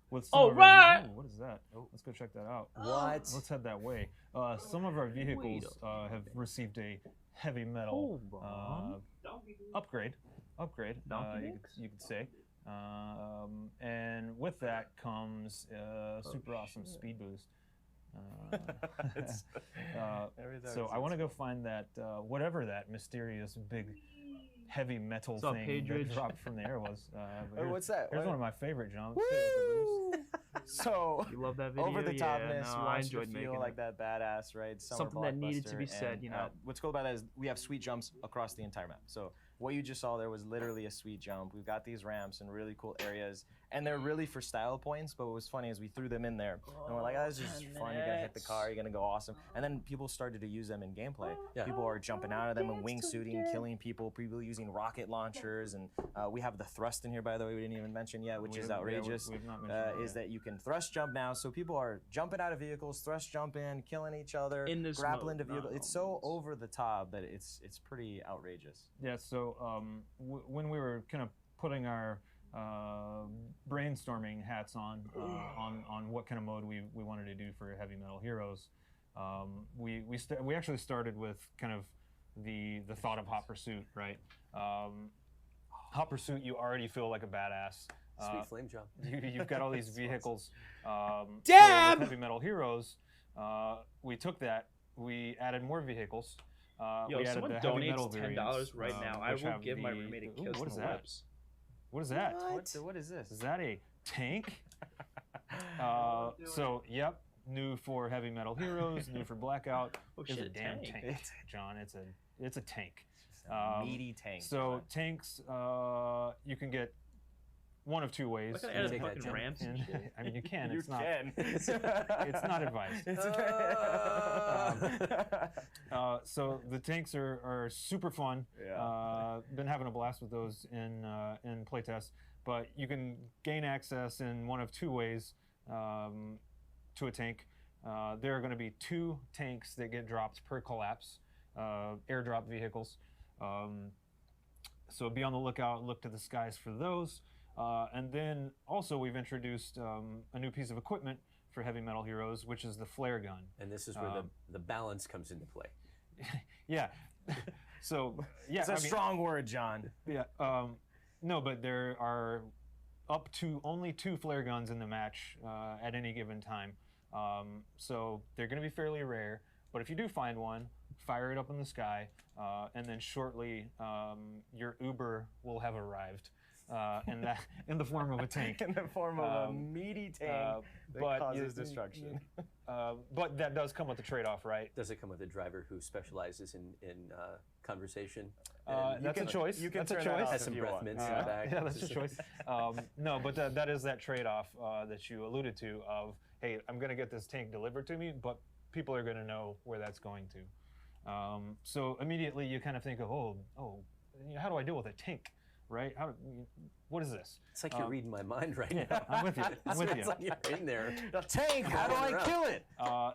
with some of our, what is that? Oh, let's go check that out. What? Let's head that way. Some of our vehicles have received a heavy metal upgrade. You could say. And with that comes super awesome speed boost. So I want to go find that whatever that mysterious big heavy metal thing that dropped from the air was. What's that? Here's one of my favorite jumps. So you love that video? Over the topness, yeah, you I want enjoyed to making feel like that badass, right? Summer something that needed to be said, and, you know. What's cool about that is we have sweet jumps across the entire map. So what you just saw there was literally a sweet jump. We've got these ramps and really cool areas, and they're really for style points. But what was funny is we threw them in there, and we're like, "Oh, this is just fun. You're gonna hit the car. You're gonna go awesome." And then people started to use them in gameplay. Yeah. People are jumping out of them and wingsuiting, killing people. People using rocket launchers, and we have the thrust in here, by the way. We didn't even mention yet, which is outrageous. We've not mentioned is that you can thrust jump now, so people are jumping out of vehicles, thrust jump in, killing each other, in this grappling mode, to vehicles. It's so over the top that it's pretty outrageous. Yeah. So when we were kind of putting our brainstorming hats on what kind of mode we wanted to do for Heavy Metal Heroes, we actually started with kind of the thought of Hot Pursuit, right? Hot Pursuit, you already feel like a badass. Sweet flame jump. You've got all these vehicles. Damn! So with Heavy Metal Heroes, we took that, we added more vehicles. Yo, we added someone the Heavy Metal donates variants, $10 right now. I which will have give my the- roommate a Ooh, kiss what on is the that? lips. What is that? What is this? Is that a tank? So, yep, new for Heavy Metal Heroes, new for Blackout. Oh, It's a shit, damn tank. tank, John. It's a tank. Meaty tank. So tanks, you can get one of two ways. Look at add fucking ramps and shit. I mean, you can. You It's not. can. It's not advised. So the tanks are super fun. Yeah. Been having a blast with those in playtest. But you can gain access in one of two ways to a tank. There are going to be 2 tanks that get dropped per collapse, airdrop vehicles. So be on the lookout, look to the skies for those. And then also we've introduced a new piece of equipment for Heavy Metal Heroes, which is the flare gun. And this is where the balance comes into play. Yeah. So yeah, It's a strong word, John. Yeah. No, but there are up to only 2 flare guns in the match at any given time. So they're going to be fairly rare. But if you do find one, fire it up in the sky, and then shortly your Uber will have arrived. In the form of a tank. In the form of a meaty tank that causes destruction. But that does come with a trade-off, right? Does it come with a driver who specializes in conversation? That's a choice. You can that's a turn that choice. off Has some if you breath want. mints in the back. Yeah, that's a choice. No, but that is that trade-off that you alluded to of, hey, I'm going to get this tank delivered to me, but people are going to know where that's going to. So immediately you kind of think of, how do I deal with a tank, right? What is this? It's like you're reading my mind right Yeah, now. I'm with you. I'm with you. It's like you're in there. The tank, how do I kill it?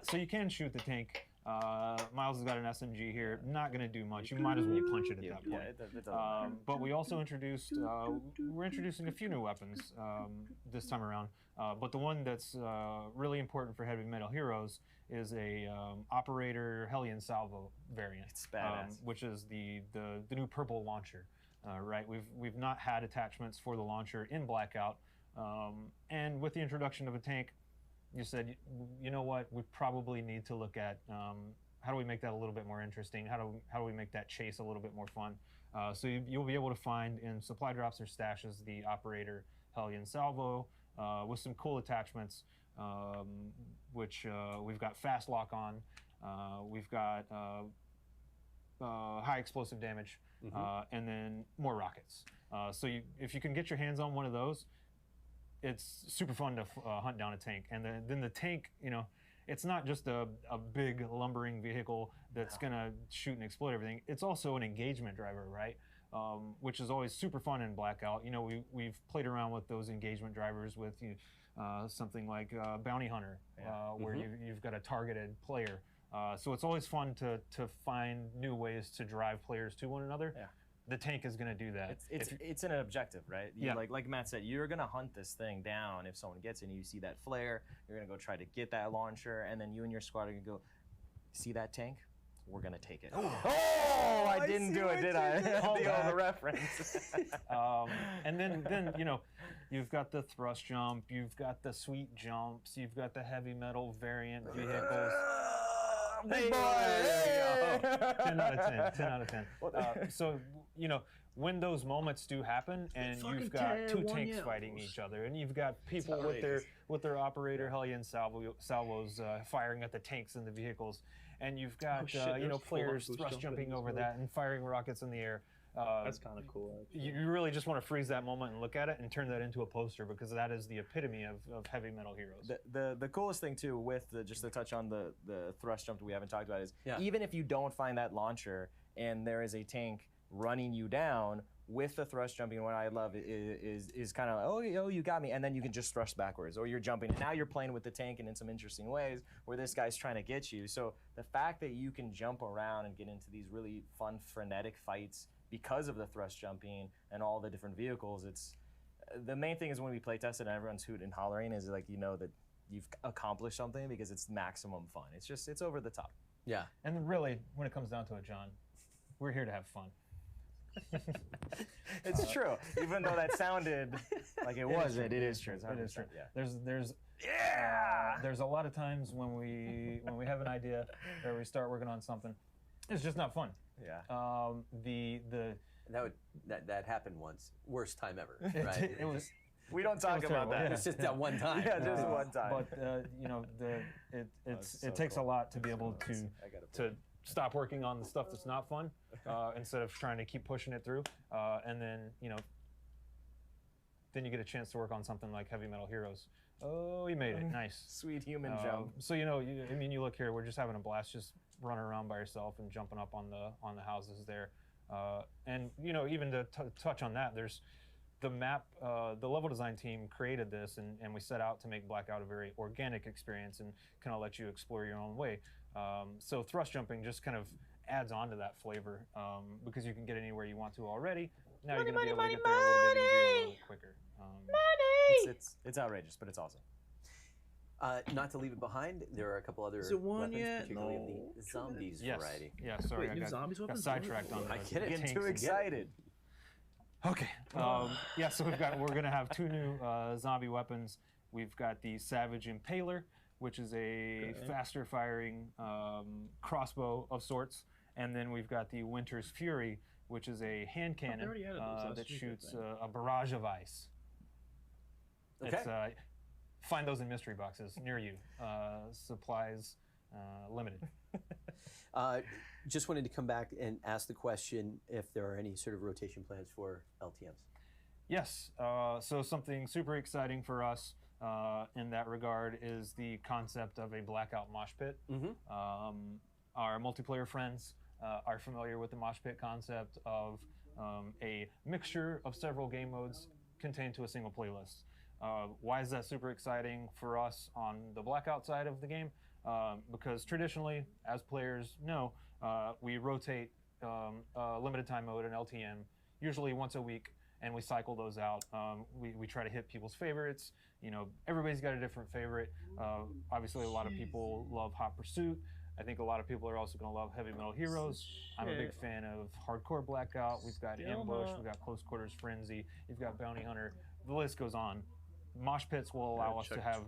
So you can shoot the tank Miles has got an SMG here. Not going to do much. You might as well punch it at that point. It doesn't matter. But we also introduced, we're introducing a few new weapons this time around. But the one that's really important for Heavy Metal Heroes is a Operator Hellion Salvo variant. It's badass. Which is the new purple launcher. Right, we've not had attachments for the launcher in Blackout, and with the introduction of a tank, you said, you know what, we probably need to look at how do we make that a little bit more interesting? How do we make that chase a little bit more fun? So you'll be able to find in supply drops or stashes the Operator Hellion Salvo with some cool attachments, which we've got fast lock on, we've got high explosive damage. And then more rockets. So if you can get your hands on one of those, it's super fun to hunt down a tank. And then the tank, you know, it's not just a big lumbering vehicle that's gonna shoot and explode everything. It's also an engagement driver, right? Which is always super fun in Blackout. You know, we've played around with those engagement drivers with something like Bounty Hunter, where you've got a targeted player. So it's always fun to find new ways to drive players to one another. Yeah. The tank is going to do that. It's an objective, right? Yeah. Like Matt said, you're going to hunt this thing down if someone gets it and you see that flare. You're going to go try to get that launcher, and then you and your squad are going to go, see that tank? We're going to take it. Oh, I didn't do it, did I? The reference. And then you know, you've got the thrust jump, you've got the sweet jumps, you've got the heavy metal variant vehicles. Big boy! Hey! 10 out of 10. 10 out of 10. So, you know, when those moments do happen, and you've got two tanks fighting each other, and you've got people with their Operator Hellion salvos firing at the tanks and the vehicles, and you've got you know, players thrust jumping over that and firing rockets in the air. That's kind of cool. You really just want to freeze that moment and look at it and turn that into a poster, because that is the epitome of Heavy Metal Heroes. The coolest thing too, with just to touch on the thrust jump that we haven't talked about, is even if you don't find that launcher and there is a tank running you down, with the thrust jumping, what I love is kind of, oh, you got me, and then you can just thrust backwards, or you're jumping, and now you're playing with the tank and in some interesting ways where this guy's trying to get you. So the fact that you can jump around and get into these really fun, frenetic fights because of the thrust jumping and all the different vehicles, it's the main thing is when we play test it and everyone's hooting and hollering, is like, you know that you've accomplished something because it's maximum fun. It's over the top. Yeah. And then really, when it comes down to it, John, we're here to have fun. It's true. Even though that sounded like it wasn't, it is true. It is true. Yeah. There's a lot of times when we have an idea or we start working on something, it's just not fun. Yeah. That happened once. Worst time ever. Right. It was. We don't talk about that. Yeah. It's just that one time. Yeah, just one time. But you know, it takes a lot to be able to stop working on the stuff that's not fun instead of trying to keep pushing it through. And then, you know, then you get a chance to work on something like Heavy Metal Heroes. Oh, you made it. Nice. Sweet human jump. So, you know, you look here, we're just having a blast just running around by yourself and jumping up on the houses there. And, you know, even to touch on that, there's the map, the level design team created this, and we set out to make Blackout a very organic experience and kind of let you explore your own way. So thrust jumping just kind of adds on to that flavor because you can get anywhere you want to already. Now you're going to be able to get there a little bit easier, a little bit quicker. It's outrageous, but it's awesome. Not to leave it behind, there are a couple other weapons, particularly of the zombies variety. Yeah, sorry, I got sidetracked on that. Getting too excited. Okay. Yeah, so we're going to have two new zombie weapons. We've got the Savage Impaler, which is a faster firing crossbow of sorts, and then we've got the Winter's Fury, which is a hand cannon that shoots a barrage of ice. Okay. It's, find those in mystery boxes near you. Supplies limited. Just wanted to come back and ask the question if there are any sort of rotation plans for LTMs. Yes. So something super exciting for us in that regard is the concept of a Blackout mosh pit. Our multiplayer friends are familiar with the mosh pit concept of a mixture of several game modes contained to a single playlist. Why is that super exciting for us on the Blackout side of the game? because traditionally, as players know, we rotate limited time mode and LTM usually once a week, and we cycle those out. We try to hit people's favorites. You know, everybody's got a different favorite. Obviously, a lot of people love Hot Pursuit. I think a lot of people are also going to love Heavy Metal Heroes. I'm a big fan of Hardcore Blackout. We've got Ambush. We've got Close Quarters Frenzy. You've got Bounty Hunter. The list goes on. Mosh pits will allow us to have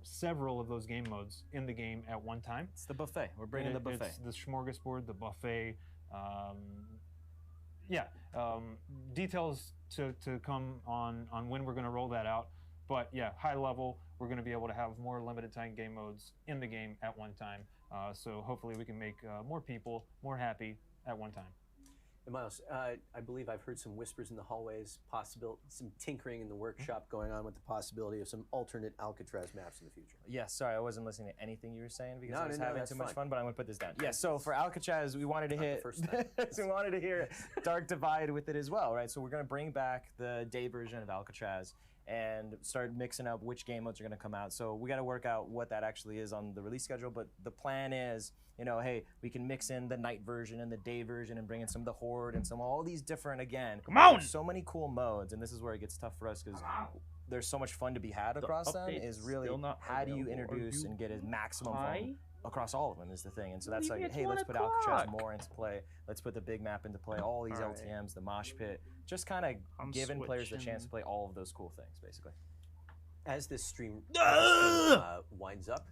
several of those game modes in the game at one time. It's the buffet. We're bringing the buffet. It's the smorgasbord, the buffet. Details to come on when we're going to roll that out. But yeah, high level, we're going to be able to have more limited time game modes in the game at one time. So hopefully we can make more people more happy at one time. And Miles, I believe I've heard some whispers in the hallways, some tinkering in the workshop going on with the possibility of some alternate Alcatraz maps in the future. Yeah, sorry, I wasn't listening to anything you were saying because I was No, having that's too much fine. fun, but I'm going to put this down. Yeah, so for Alcatraz, we wanted to hit we wanted to hear Dark Divide with it as well, right? So we're going to bring back the day version of Alcatraz and start mixing up which game modes are going to come out. So we got to work out what that actually is on the release schedule, but the plan is, you know, hey, we can mix in the night version and the day version and bring in some of the horde and all these different, again, come on, there's so many cool modes, and this is where it gets tough for us because there's so much fun to be had across them. Is really how do you introduce and get a maximum fun across all of them is the thing. And so that's like, hey, let's put Alcatraz more into play. Let's put the big map into play. All these LTMs, the mosh pit, just kind of giving players the chance to play all of those cool things, basically. As this stream winds up,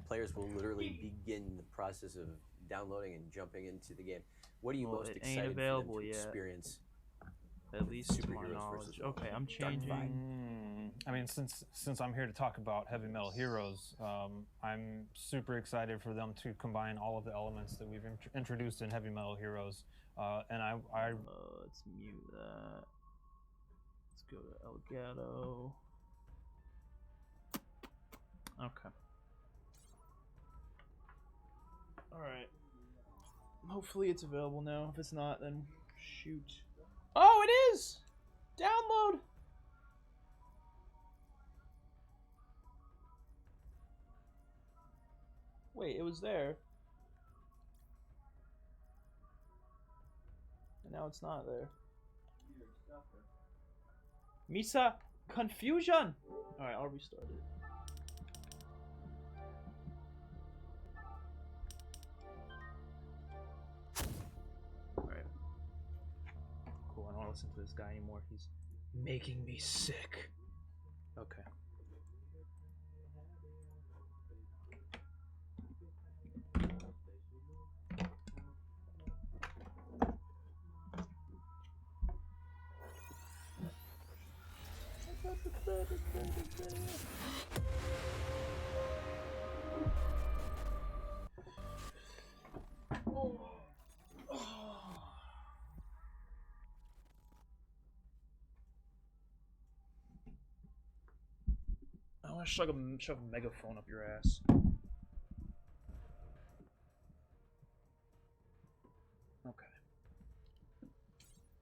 players will literally begin the process of downloading and jumping into the game. What are you most excited for them to experience? At least to my knowledge. Okay, I'm changing. I mean, since I'm here to talk about Heavy Metal Heroes, I'm super excited for them to combine all of the elements that we've introduced in Heavy Metal Heroes. And let's mute that. Let's go to Elgato. Okay. Alright. Hopefully it's available now. If it's not, then shoot. Oh, it is! Download! Wait, it was there. And now it's not there. Misa, confusion! Alright, I'll restart it. Cool, I don't want to listen to this guy anymore. He's making me sick. Okay. I want to shove a megaphone up your ass. Okay.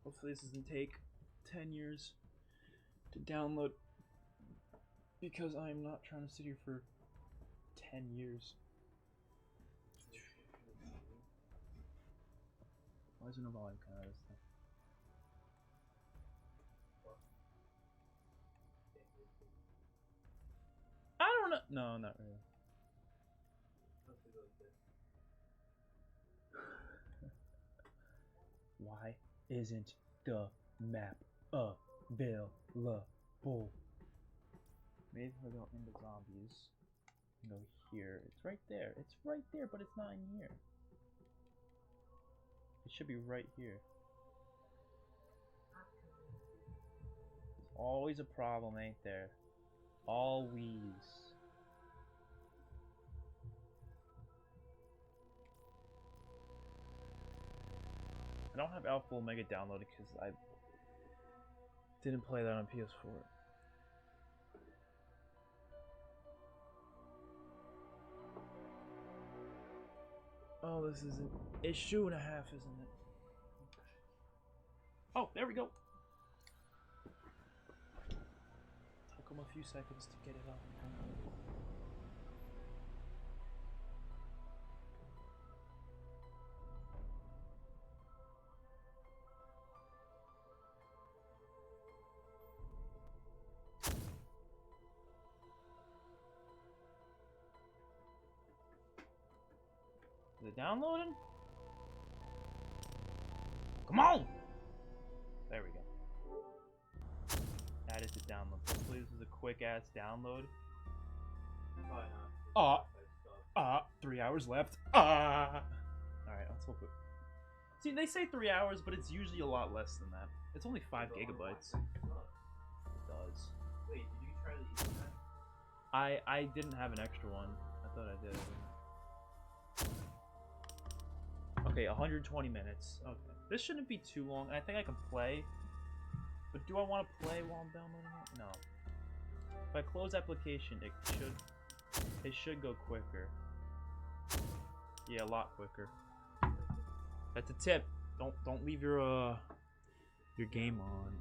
Hopefully this doesn't take 10 years to download, because I am not trying to sit here for 10 years. Why is there no volume coming out of this thing? I don't know. No, not really. Why isn't the map available? Maybe if I go into zombies and go here. It's right there. It's right there, but it's not in here. It should be right here. There's always a problem, ain't there? Always. I don't have Alpha Omega downloaded because I didn't play that on PS4. Oh, this isn't issue and a half, isn't it? Oh, there we go. Took him a few seconds to get it up. Is it downloading? Come on! There we go. Added to download. Hopefully this is a quick ass download. 3 hours left. Alright, let's hope it. See, they say 3 hours, but it's usually a lot less than that. It's only 5 gigabytes. It does. Wait, did you try the Ethernet? I didn't have an extra one. I thought I did. Okay, 120 minutes. Okay. This shouldn't be too long. I think I can play. But do I want to play while I'm downloading it? No. If I close application, it should go quicker. Yeah, a lot quicker. That's a tip. Don't leave your game on.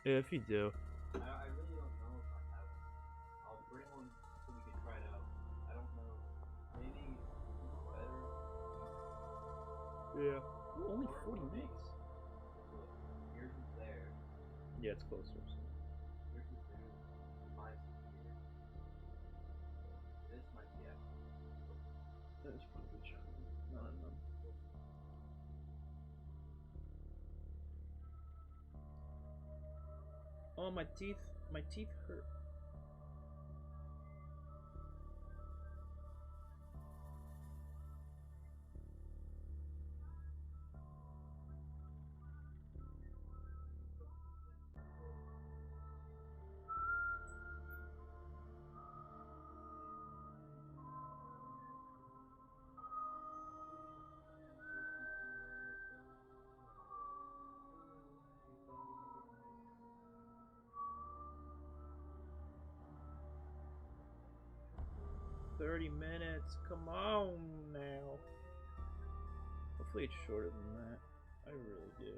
Yeah, if you do. I really don't know if I have one. I'll bring one so we can try it out. I don't know. Maybe it's better. Yeah. Ooh, only 40 megs. Look, yours is there. Yeah, it's closer. So. Yours is there. Mine's here. This might be actually. That's probably true. I don't know. Oh, my teeth hurt. Minutes, come on now. Hopefully it's shorter than that. I really do.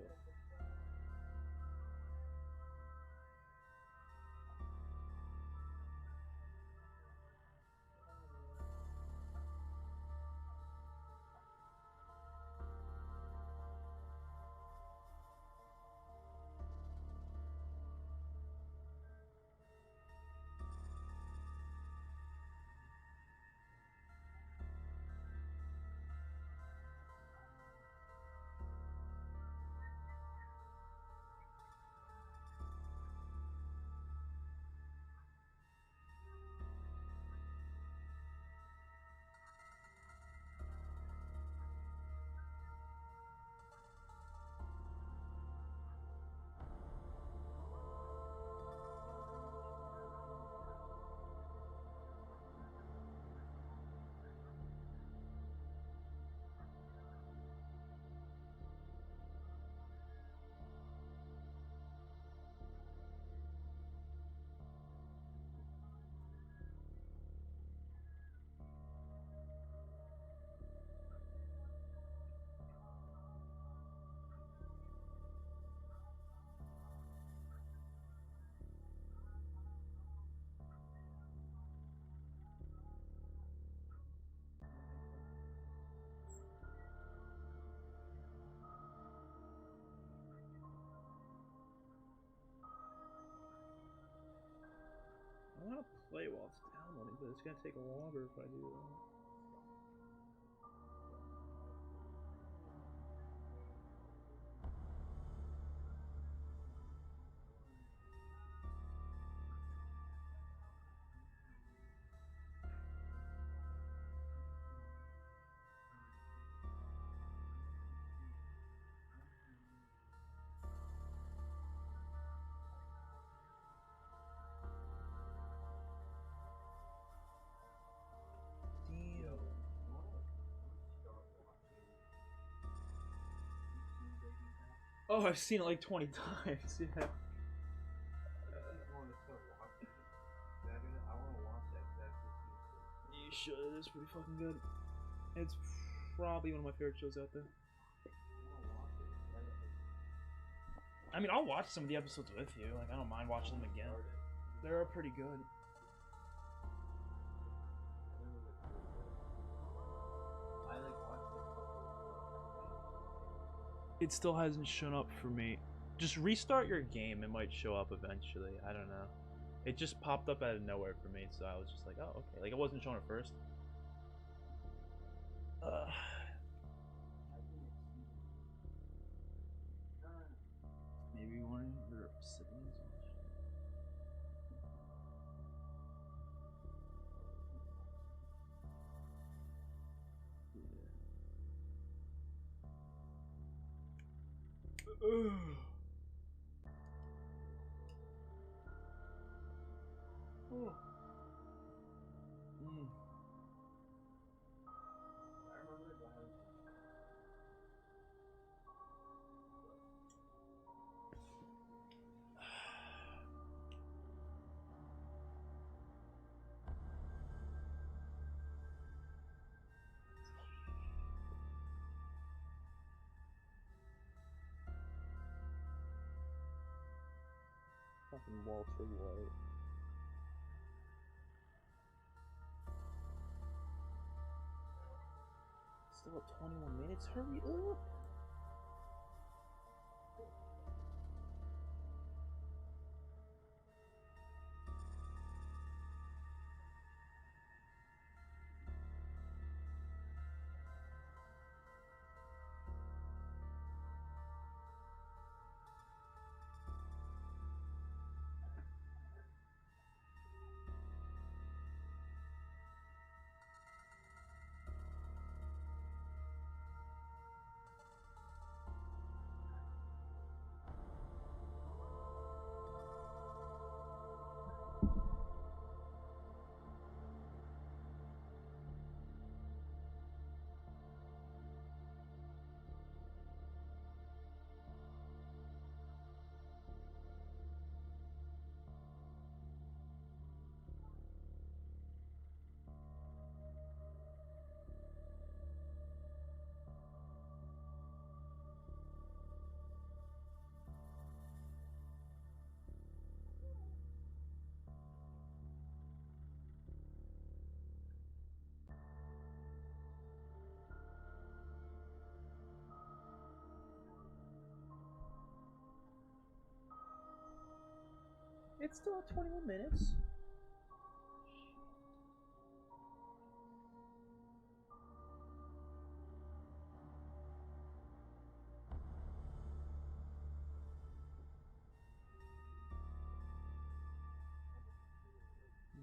I want to play while it's downloading, but it's gonna take longer if I do that. Oh, I've seen it like 20 times, yeah. You should, it's pretty fucking good. It's probably one of my favorite shows out there. I mean, I'll watch some of the episodes with you, like, I don't mind watching them again. They're pretty good. It still hasn't shown up for me. Just restart your game, it might show up eventually. I don't know. It just popped up out of nowhere for me, so I was just like, oh, okay. Like, it wasn't showing at first. Fucking Walter White. Still at 21 minutes? Hurry up! It's still at 21 minutes.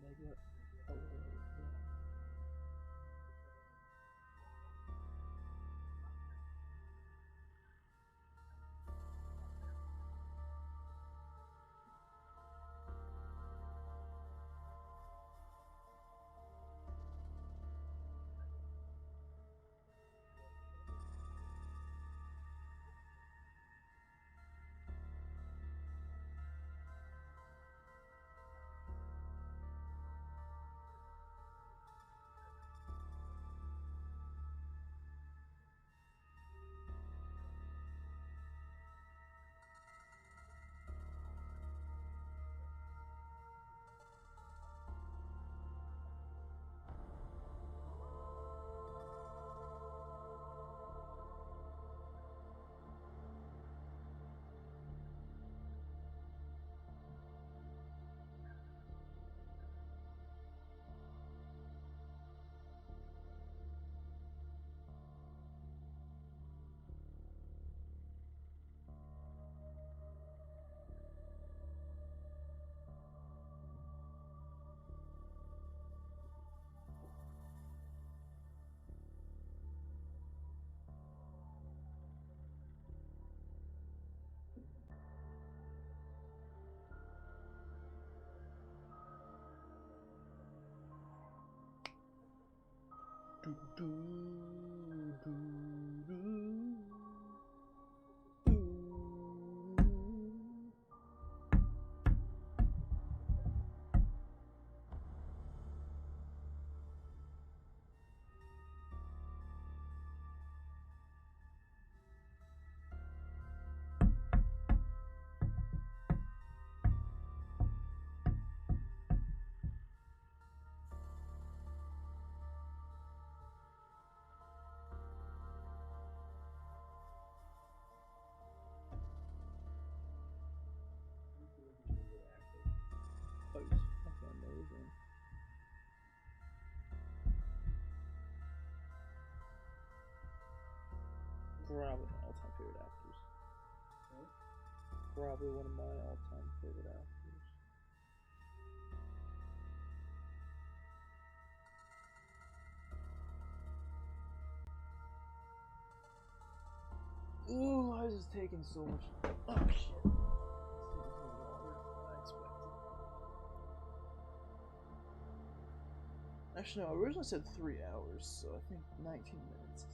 Mega do do do do. Oh, he's fucking amazing. Probably my all-time favorite actors. Probably one of my all-time favorite actors. Ooh, why is is taking so much? Oh shit! It's taking so longer than I expected. Actually, no. I originally said 3 hours, so I think 19 minutes.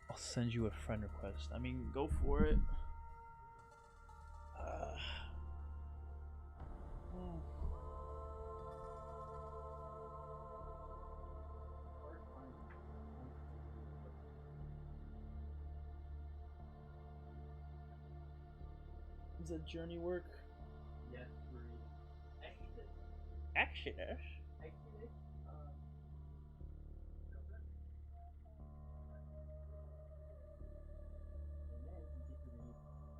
I'll send you a friend request. I mean, go for it. Does that journey work? Yes, we're reading. Exodus? And then you get to read it itself.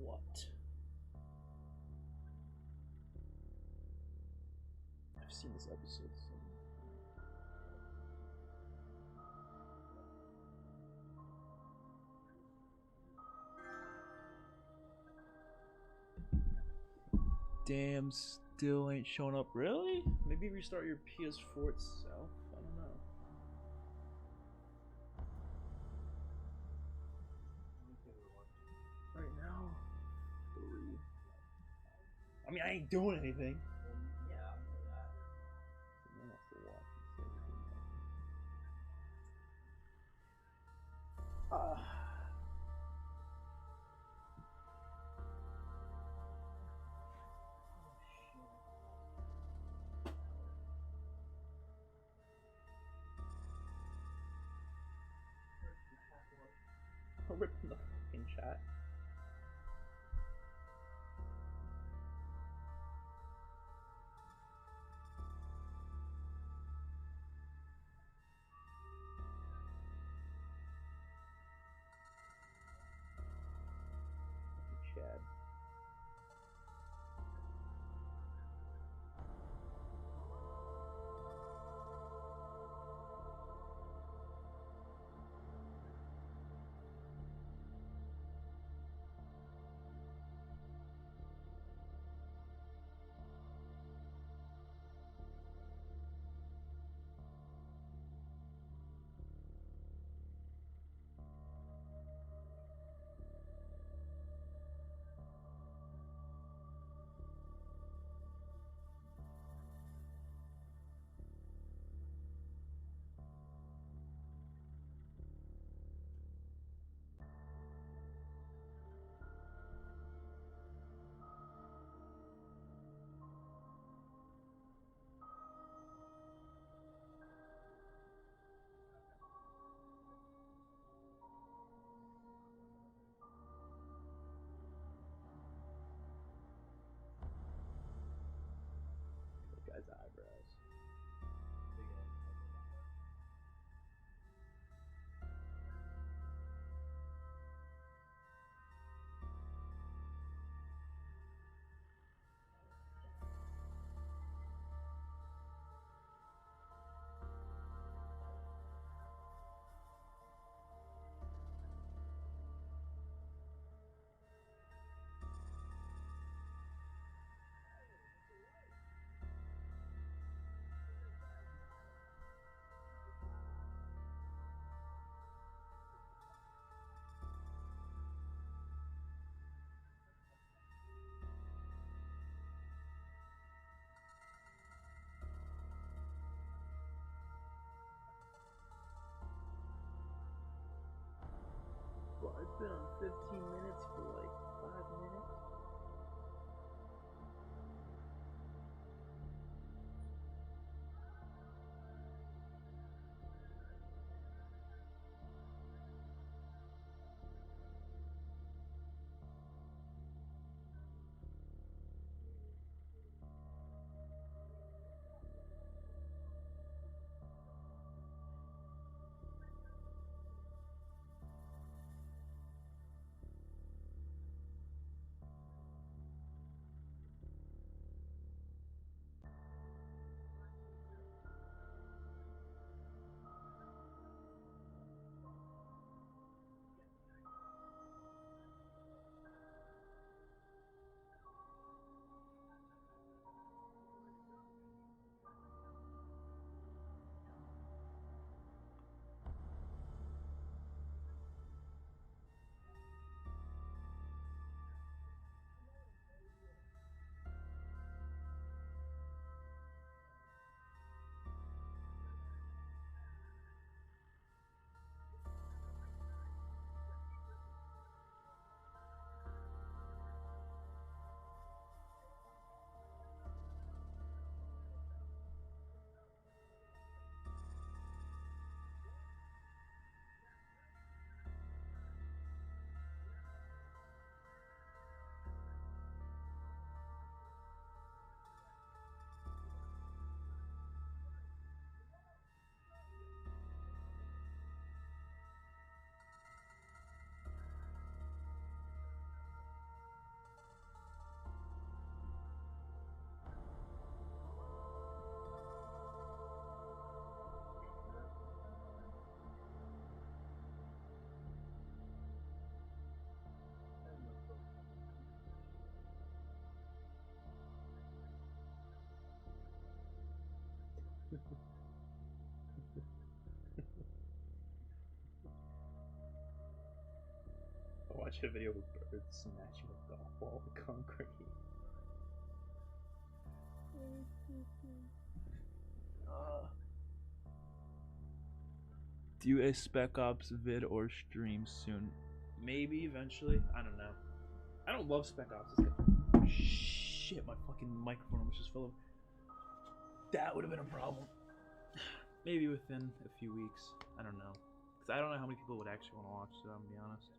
What? I've seen this episode somewhere. Damn, still ain't showing up. Really? Maybe restart your PS4 itself? I don't know. Right now? 3. I mean, I ain't doing anything. Yeah, I know that. Someone else to watch and say everything. I'll rip from the fucking chat. Chad. been on 15 minutes for like 5 minutes. I watched a video of a bird smashing a golf ball with concrete. Do a Spec Ops vid or stream soon? Maybe eventually. I don't know. I don't love Spec Ops. Shit, my fucking microphone was just full of. That would have been a problem. Maybe within a few weeks. I don't know. Because I don't know how many people would actually want to watch it, I'm gonna be honest.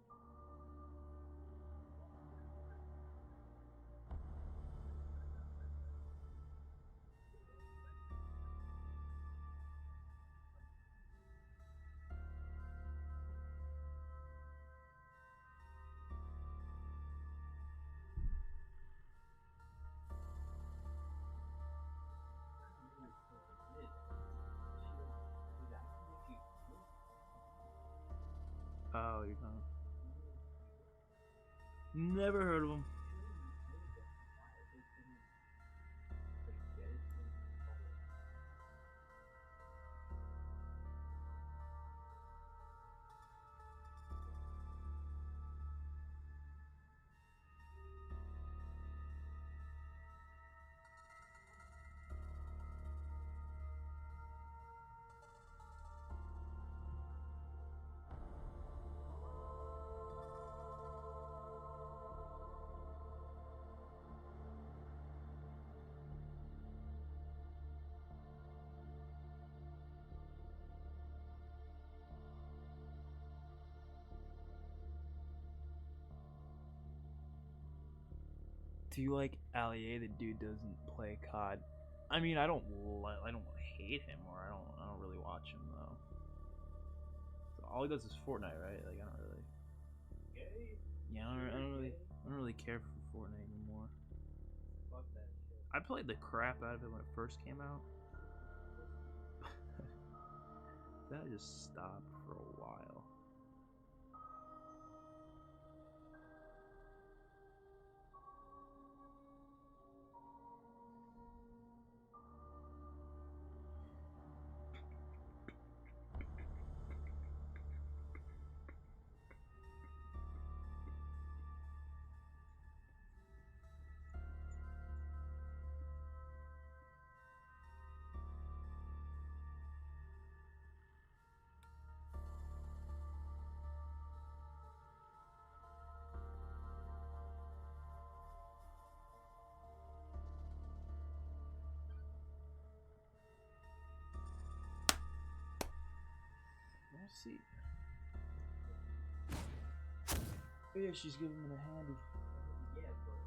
Oh, you're not. Never heard of them. Do you like Allier? The dude doesn't play COD. I mean, I don't hate him, or I don't really watch him though. So all he does is Fortnite, right? Like I don't really. Yeah, I don't really care for Fortnite anymore. Fuck that shit. I played the crap out of it when it first came out. That just stopped for a while. see. Oh yeah, she's giving him a handy. Yeah, but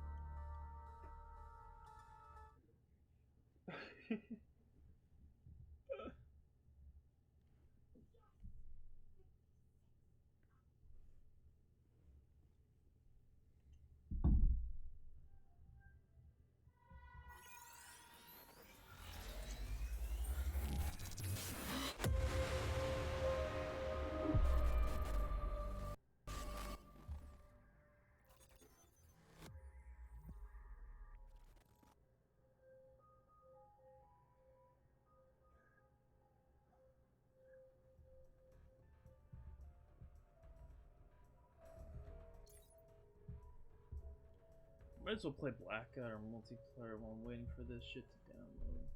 Might as well play Blackout or multiplayer while I'm waiting for this shit to download.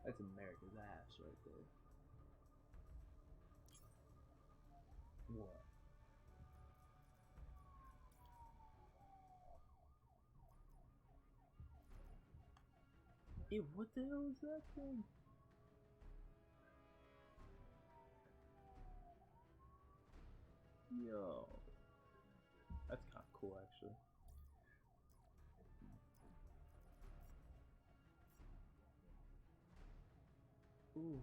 That's America's ass right there. What? Ew, what the hell is that thing? Yo. That's kind of cool, actually. Ooh.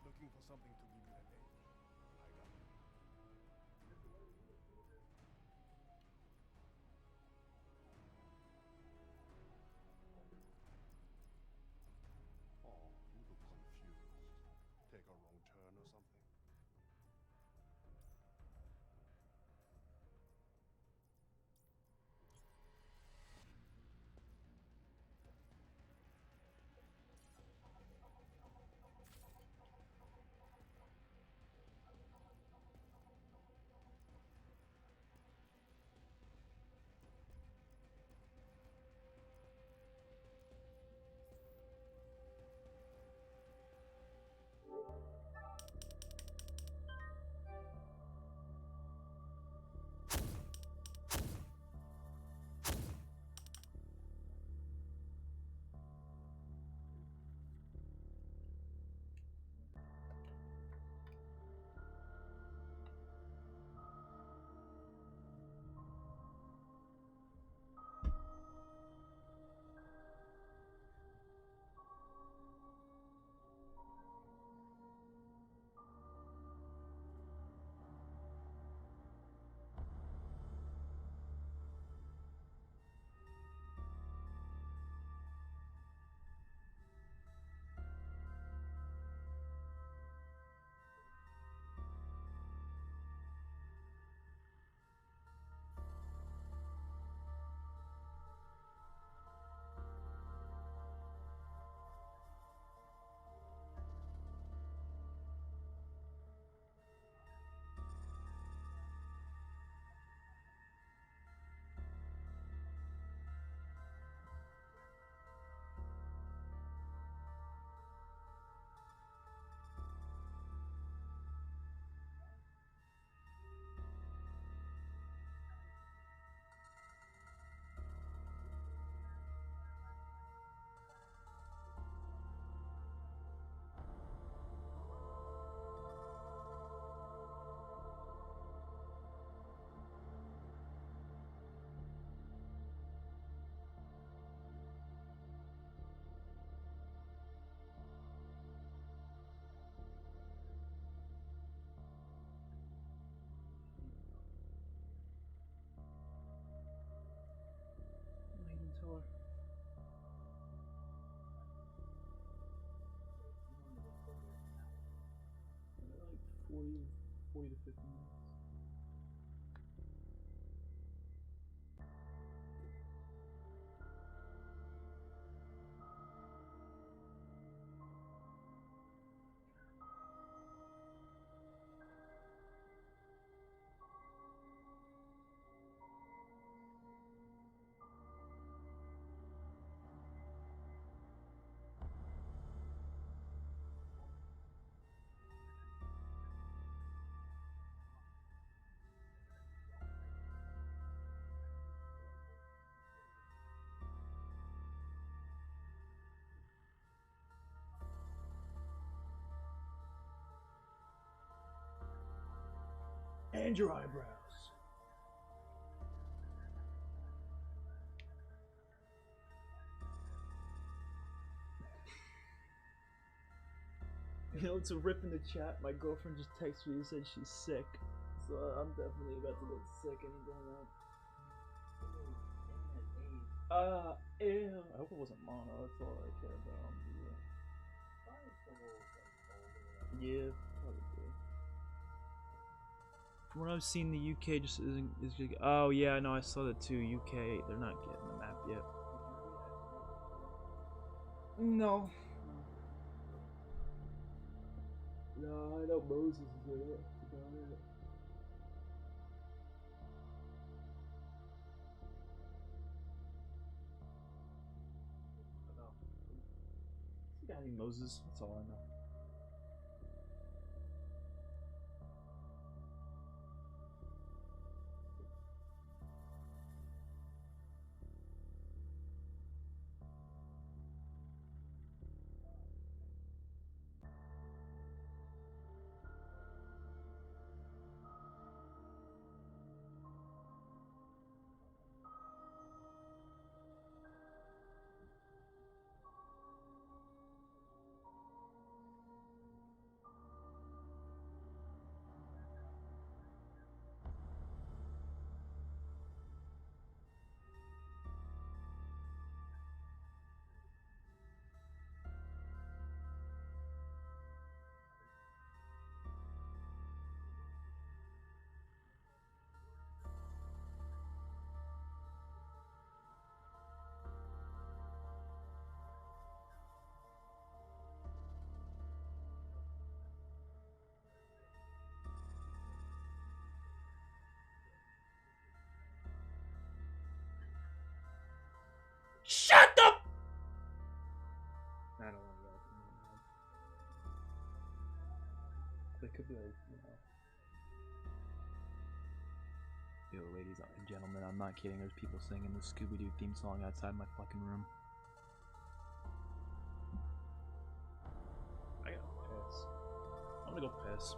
Looking for something to give you a name. I got it. Oh, you look confused. Take a wrong turn or something? Tour. Like 40 to 50 minutes. And your eyebrows. You know, it's a rip in the chat. My girlfriend just texted me and said she's sick. So I'm definitely about to get sick anytime now. Ew. I hope it wasn't mono. That's all I care about. Yeah, probably. From what I've seen, the UK just isn't. Oh yeah, no, I saw that too. UK, they're not getting the map yet. No. No, I know Moses is in it. That's about it. It's a guy named Moses. That's all I know. Shut the. I don't want to yell. They could be like, Yo, ladies and gentlemen, I'm not kidding. There's people singing the Scooby-Doo theme song outside my fucking room. I gotta piss. I'm gonna go piss.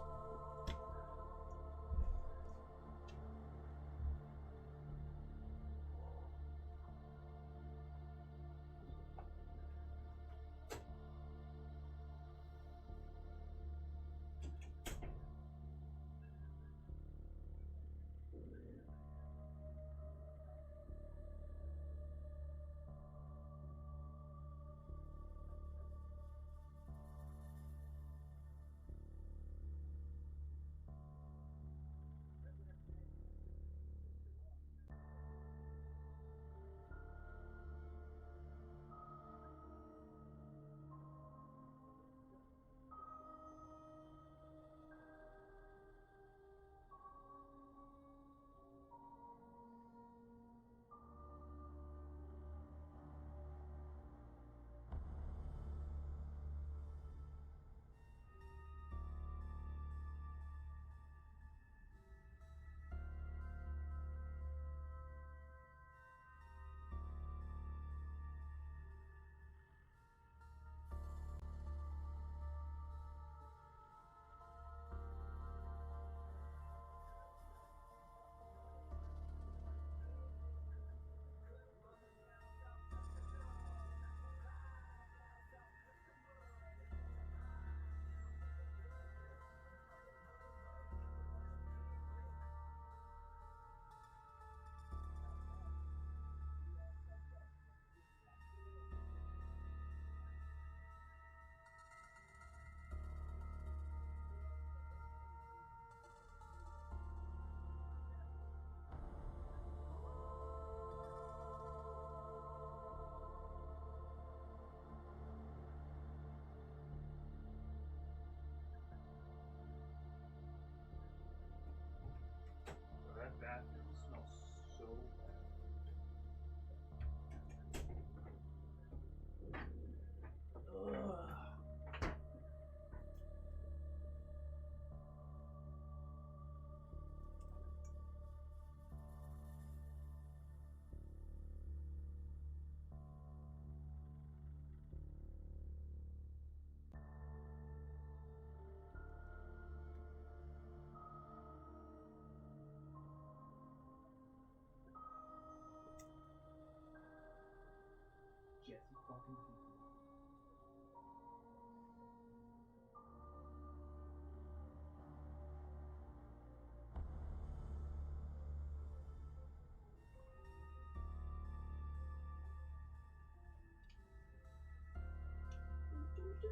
Yeah.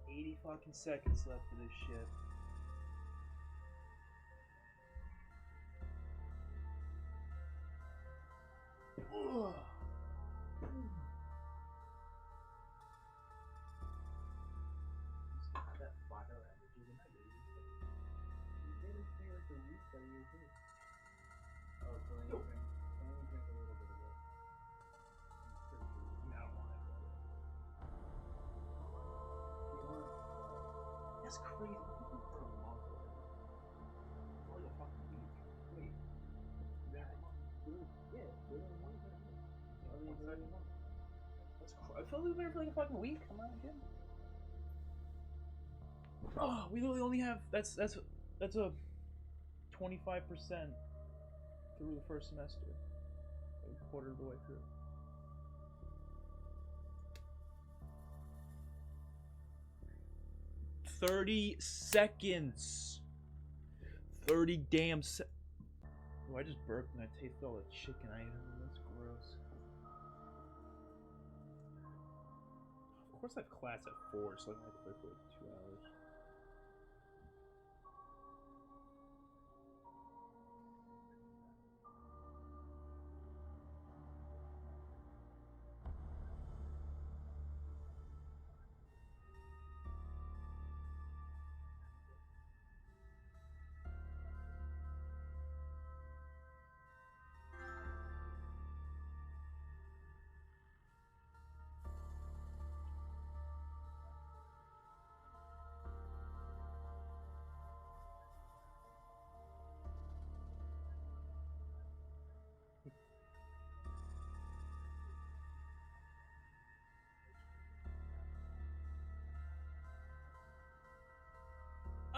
80 fucking seconds left for this shit. Ugh. That fire energy in my baby. You didn't say like a week that you were here. Oh, so I only drink a little bit of it. I'm pretty sure. I mean, I don't want it, but that's crazy. For a month already. Like a fucking week. Wait. Yeah. I feel like we've been here for like a fucking week. Am I kidding? Oh, we literally only have that's a 25% through the first semester. Like a quarter of the way through. $30 seconds. 30 damn seconds. Oh, I just burped and I tasted all the chicken I ate. That's gross. Of course I have class at 4, so I can quit for like 2 hours.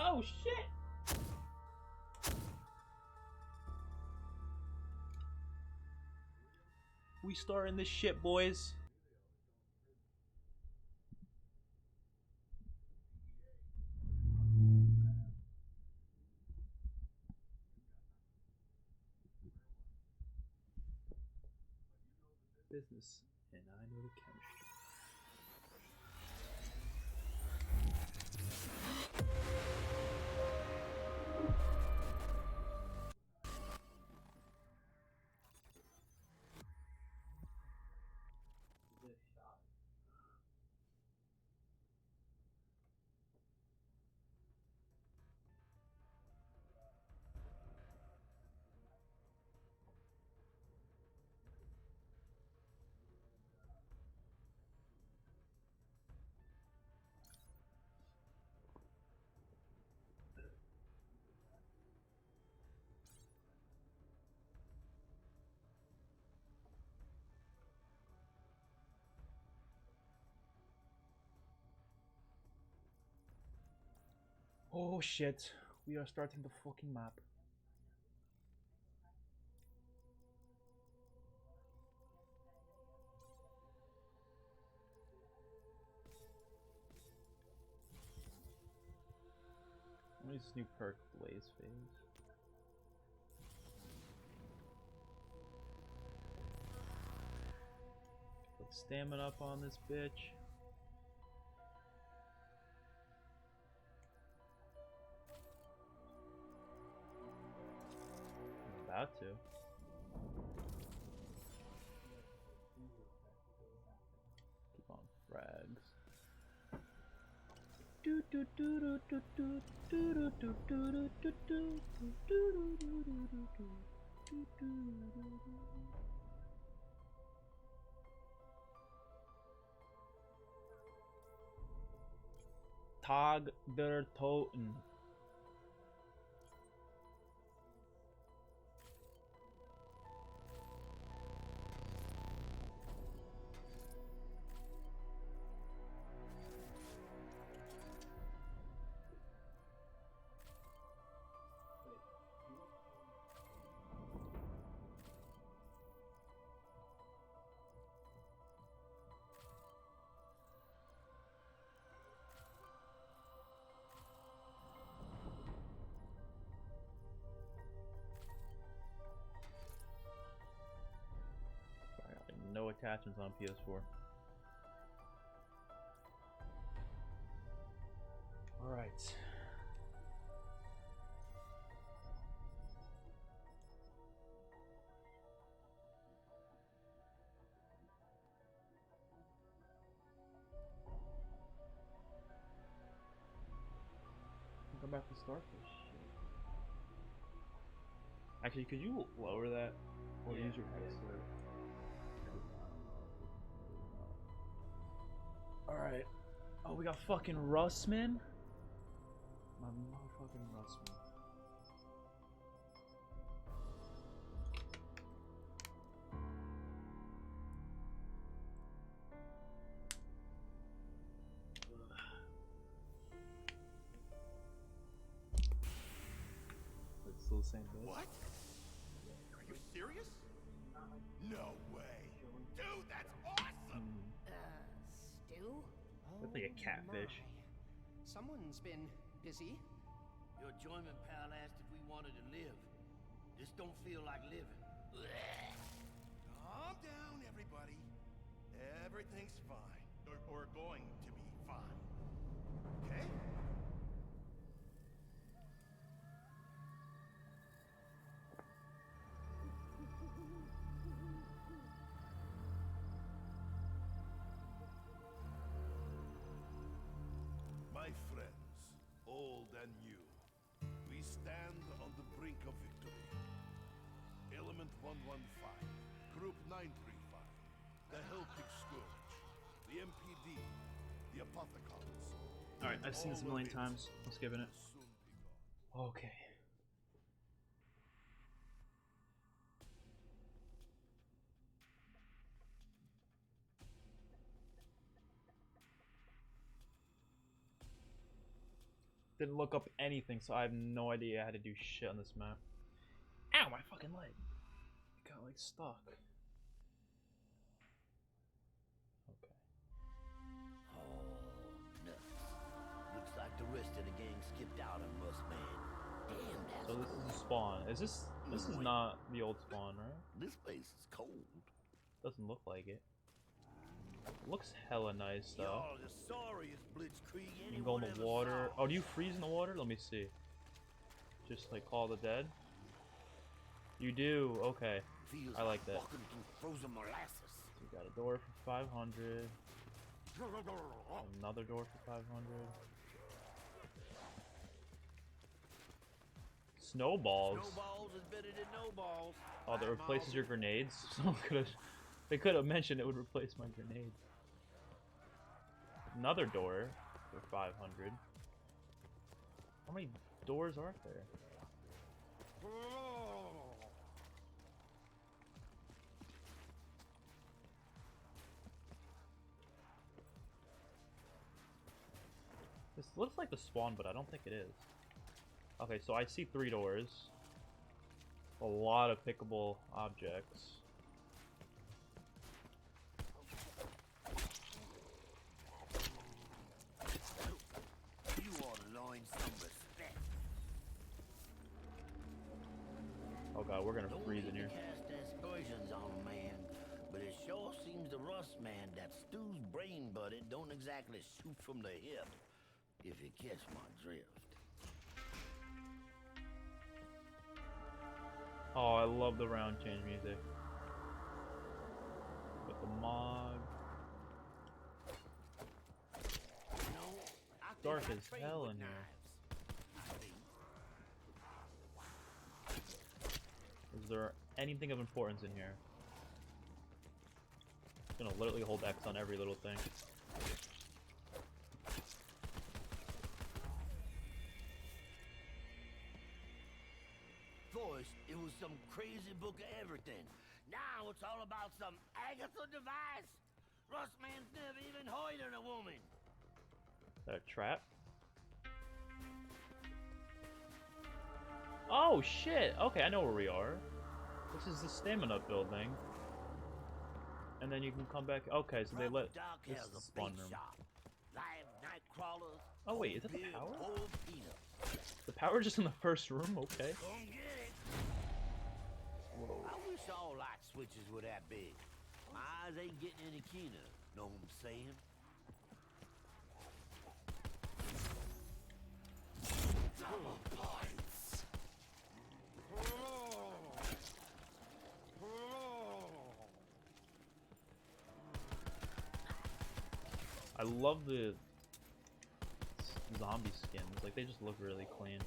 Oh shit! We starting this shit, boys. Business, and I know the chemistry. Oh shit, we are starting the fucking map. What is this new perk, Blaze Phase? Put stamina up on this bitch. I'm about to. Keep on frags. Tag der Toten. attachments on PS4. All right. Go back to Starfish. Actually, could you lower that or use your headset? Alright. Oh, we got fucking Russman? My motherfucking Russman. It's still the same bit. What? Are you serious? No way. Dude, that's awesome! Stu? Looks like a catfish. Someone's been busy. Your joyman pal asked if we wanted to live. This don't feel like living. Calm down, everybody. Everything's fine. Or going to be fine. Okay? My friends, old and new, we stand on the brink of victory. Element 115, Group 935, the Hellpig Scourge, the MPD, the Apothecons. Alright, I've seen this a million times. I'm skipping it. Okay. Didn't look up anything, so I have no idea how to do shit on this map. Ow, my fucking leg. It got like stuck. Okay. Oh, nuts. Looks like the rest of the gang skipped out on us, man. Damn, that's So this is the spawn. Is this is not the old spawn, right? This place is cold. Doesn't look like it. Looks hella nice though. Y'all the sorriest Blitzkrieg You can go in anyone the ever water. saw. Oh, do you freeze in the water? Let me see. Just like Call of the Dead? You do, okay. Feels I like that. walking through frozen molasses. So we got a door for 500. Another door for 500. Snowballs. Snowballs is better than no balls. Oh, that replaces your grenades? They could have mentioned it would replace my grenades. Another door for 500. How many doors are there? This looks like the spawn, but I don't think it is. Okay, so I see 3 doors. A lot of pickable objects. You ought to learn some respect. Oh god, we're gonna Don't freeze in mean here. to cast aspersions on a man, but it sure seems the Rust man that Stu's brain buddy don't exactly shoot from the hip, if you catch my drift. Oh, I love the round change music. With the mod. Dark as hell in here. Is there anything of importance in here? I'm gonna literally hold X on every little thing. First, it was some crazy book of everything. Now it's all about some Aether device. Rustman's never even heard of a woman. Is that a trap? Oh shit! Okay, I know where we are. This is the stamina building. And then you can come back. Okay, so they let this is the spawn room. Oh wait, is that the power? The power just in the first room? Okay. Whoa. I wish all light switches were that big. My My eyes ain't getting any keener. Know what I'm saying? Double points. I love the zombie skins. Like, they just look really clean.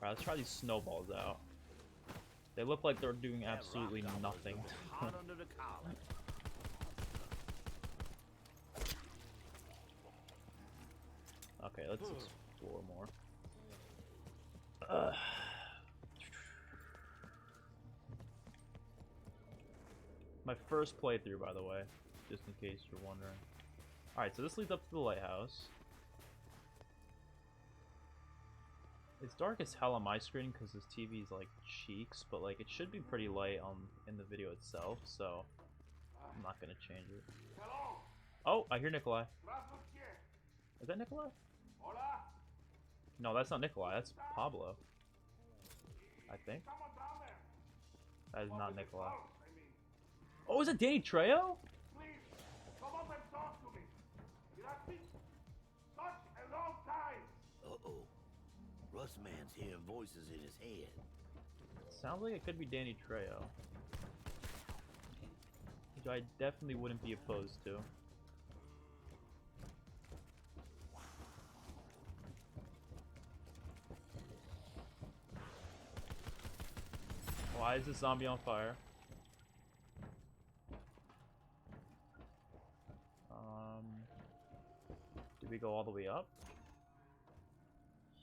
Alright, let's try these snowballs out. They look like they're doing absolutely nothing. Hot under the collar. Okay, let's explore more. My first playthrough, by the way, just in case you're wondering. Alright, so this leads up to the lighthouse. It's dark as hell on my screen because this TV is like cheeks, but like it should be pretty light in the video itself, so I'm not gonna change it. Oh, I hear Nikolai. Is that Nikolai? No, that's not Nikolai. That's Pablo. I think. That is not Nikolai. Oh, is it Danny Trejo? Come up and talk to me. It has been such a long time. Uh-oh. Russ man's hearing voices in his head. Sounds like it could be Danny Trejo. Which I definitely wouldn't be opposed to. Why is this zombie on fire? Do we go all the way up?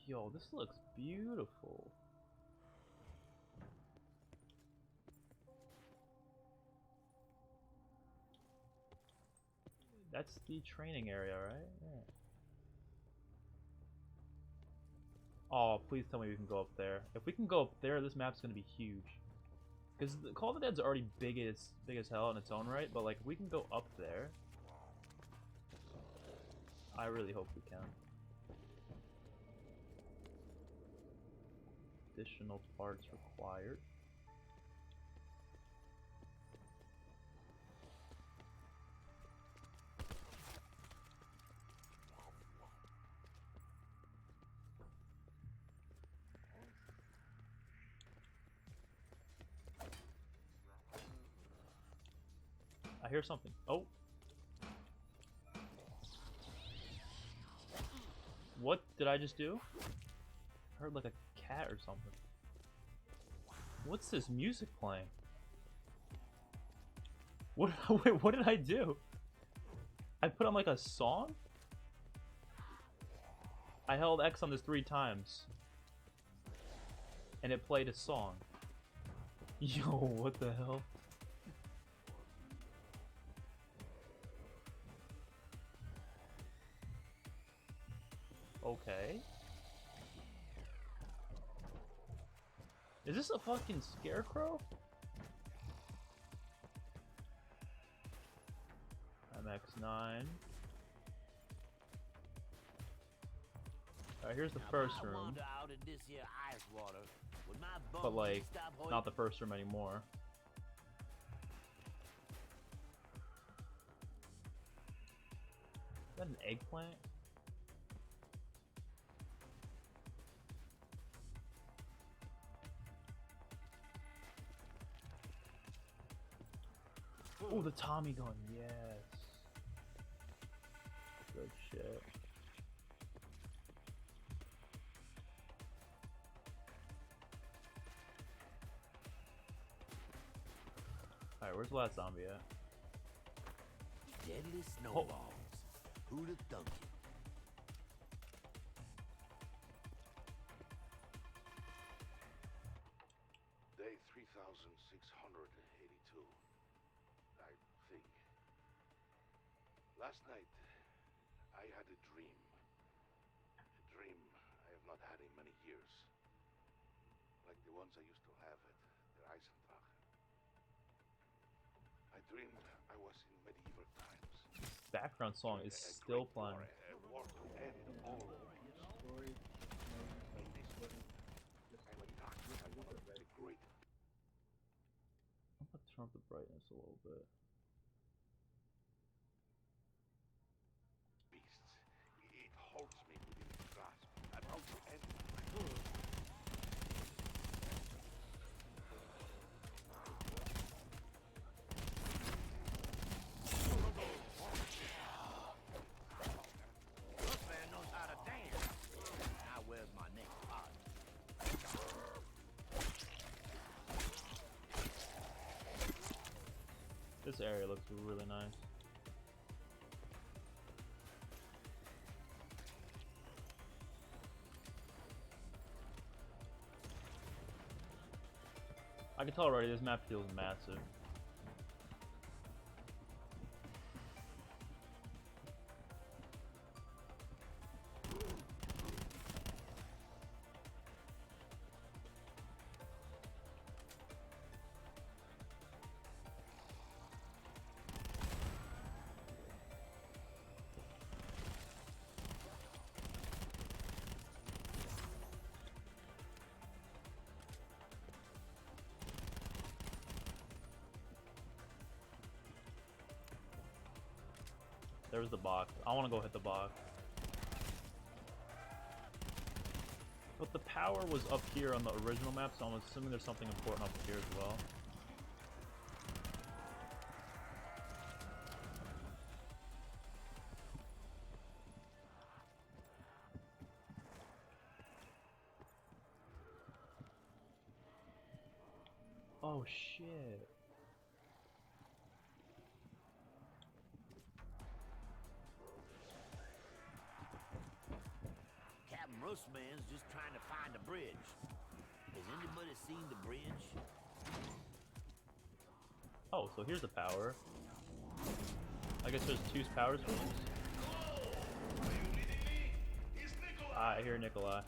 Yo, this looks beautiful. That's the training area, right? Yeah. Oh, please tell me we can go up there. If we can go up there, this map's gonna be huge. Because Call of the Dead's already big as hell in its own right, but like if we can go up there, I really hope we can. Additional parts required. I hear something. Oh. What did I just do? I heard like a cat or something. What's this music playing? What? Wait, what did I do? I put on like a song? I held X on this 3 times. And it played a song. Yo, what the hell? Okay. Is this a fucking scarecrow? MX9. Alright, here's the first room. But like, not the first room anymore. Is that an eggplant? Oh, the Tommy gun, yes. Good shit. Alright, where's the last zombie at? Deadly snowballs. Who'd have thunk it? Day 3682. I think. Last night, I had a dream. A dream I have not had in many years. Like the ones I used to have at the Eisendrache. I dreamed I was in medieval times. Background song is still playing. A war to end all story. turn up the brightness a little bit. It holds me within its grasp. About to end. This man knows how to dance. Now where's my next part? This area looks really nice. I can tell already this map feels massive. There's the box. I want to go hit the box. But the power was up here on the original map, so I'm assuming there's something important up here as well. Oh shit. Captain Russman's just trying to find a bridge. Has anybody seen the bridge? Oh, so here's the power. I guess there's two power switches. I hear Nikolai.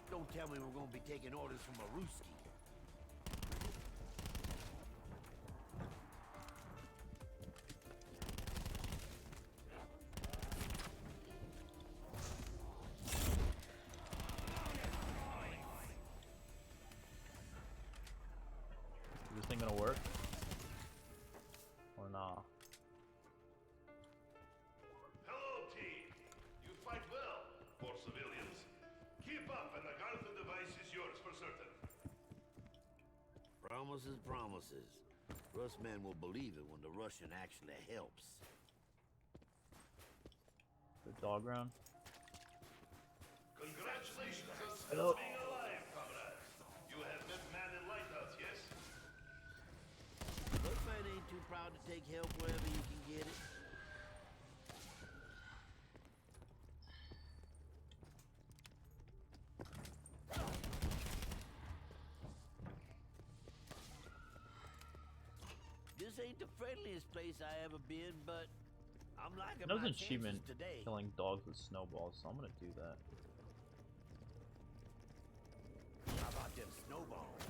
Don't tell me we're gonna be taking orders from a Ruski. Is this thing gonna work? Or nah? Hello, team. You fight well for civilians. Keep up, and the Gartha device is yours for certain. Promises, promises. Russman will believe it when the Russian actually helps. The dog round. Congratulations on Hello. still being alive, comrades. You have met man in lighthouse, yes? Russman ain't too proud to take help wherever he can get it. This ain't the friendliest place I ever been, but I'm liking There's my an achievement chances today. killing dogs with snowballs, so I'm gonna do that. How about them snowballs?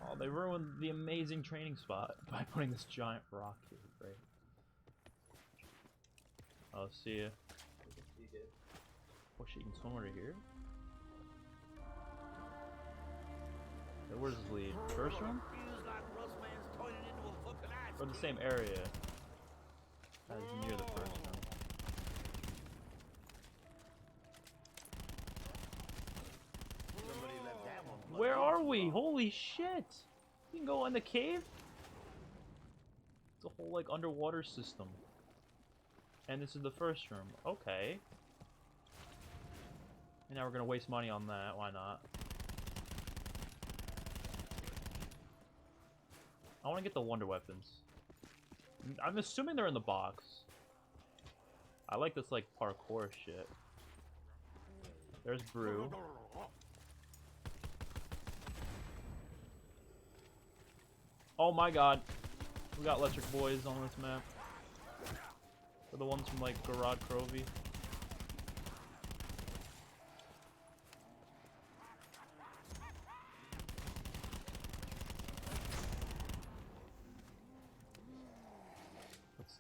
Oh, they ruined the amazing training spot by putting this giant rock here, right? Oh, see ya. Oh, she can swim over here? Okay, where's this lead? First room? Or the same area as near the first room? Where are we? Holy shit! You can go in the cave? It's a whole, like, underwater system. And this is the first room. Okay. And now we're gonna waste money on that. Why not? I want to get the wonder weapons. I'm assuming they're in the box. I like this, like, parkour shit. There's Brew. Oh my god. We got electric boys on this map. They're the ones from, like, Garad Crovey.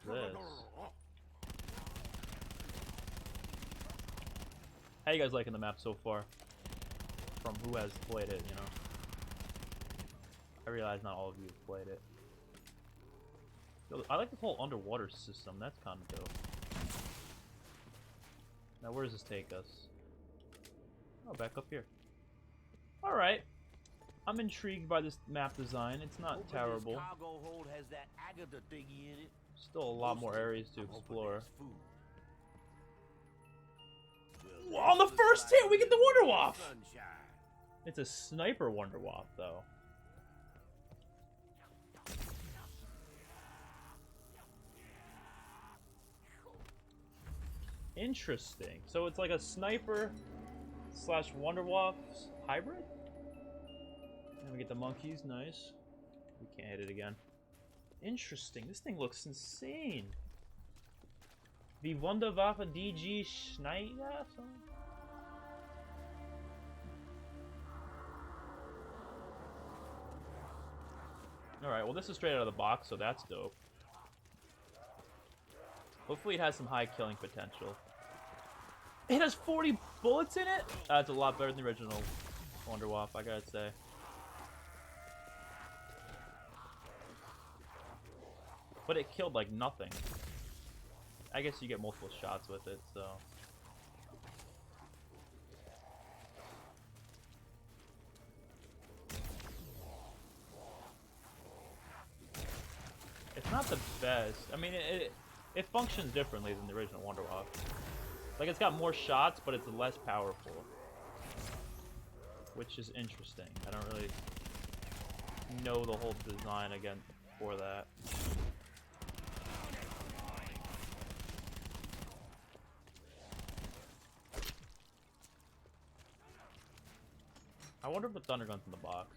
this? How you guys liking the map so far? From who has played it, you know? I realize not all of you have played it. Yo, I like this whole underwater system. That's kind of dope. Now, where does this take us? Oh, back up here. Alright. I'm intrigued by this map design. It's not terrible. Cargo hold has that Aether thingy in it. Still a lot more areas to explore. On the first hit, we get the Wonder Waff! It's a sniper Wonder Waff, though. Interesting. So it's like a sniper slash Wonder Waff hybrid? And we get the monkeys, nice. We can't hit it again. Interesting. This thing looks insane. The Wunderwaffe DG Schneider? Alright, well this is straight out of the box, so that's dope. Hopefully it has some high killing potential. It has 40 bullets in it? That's a lot better than the original Wonder Waff, I gotta say. But it killed like nothing. I guess you get multiple shots with it, so. It's not the best. I mean, it functions differently than the original Wonder Waff. Like, it's got more shots, but it's less powerful. Which is interesting. I don't really know the whole design again for that. I wonder if the Thunder Gun's in the box.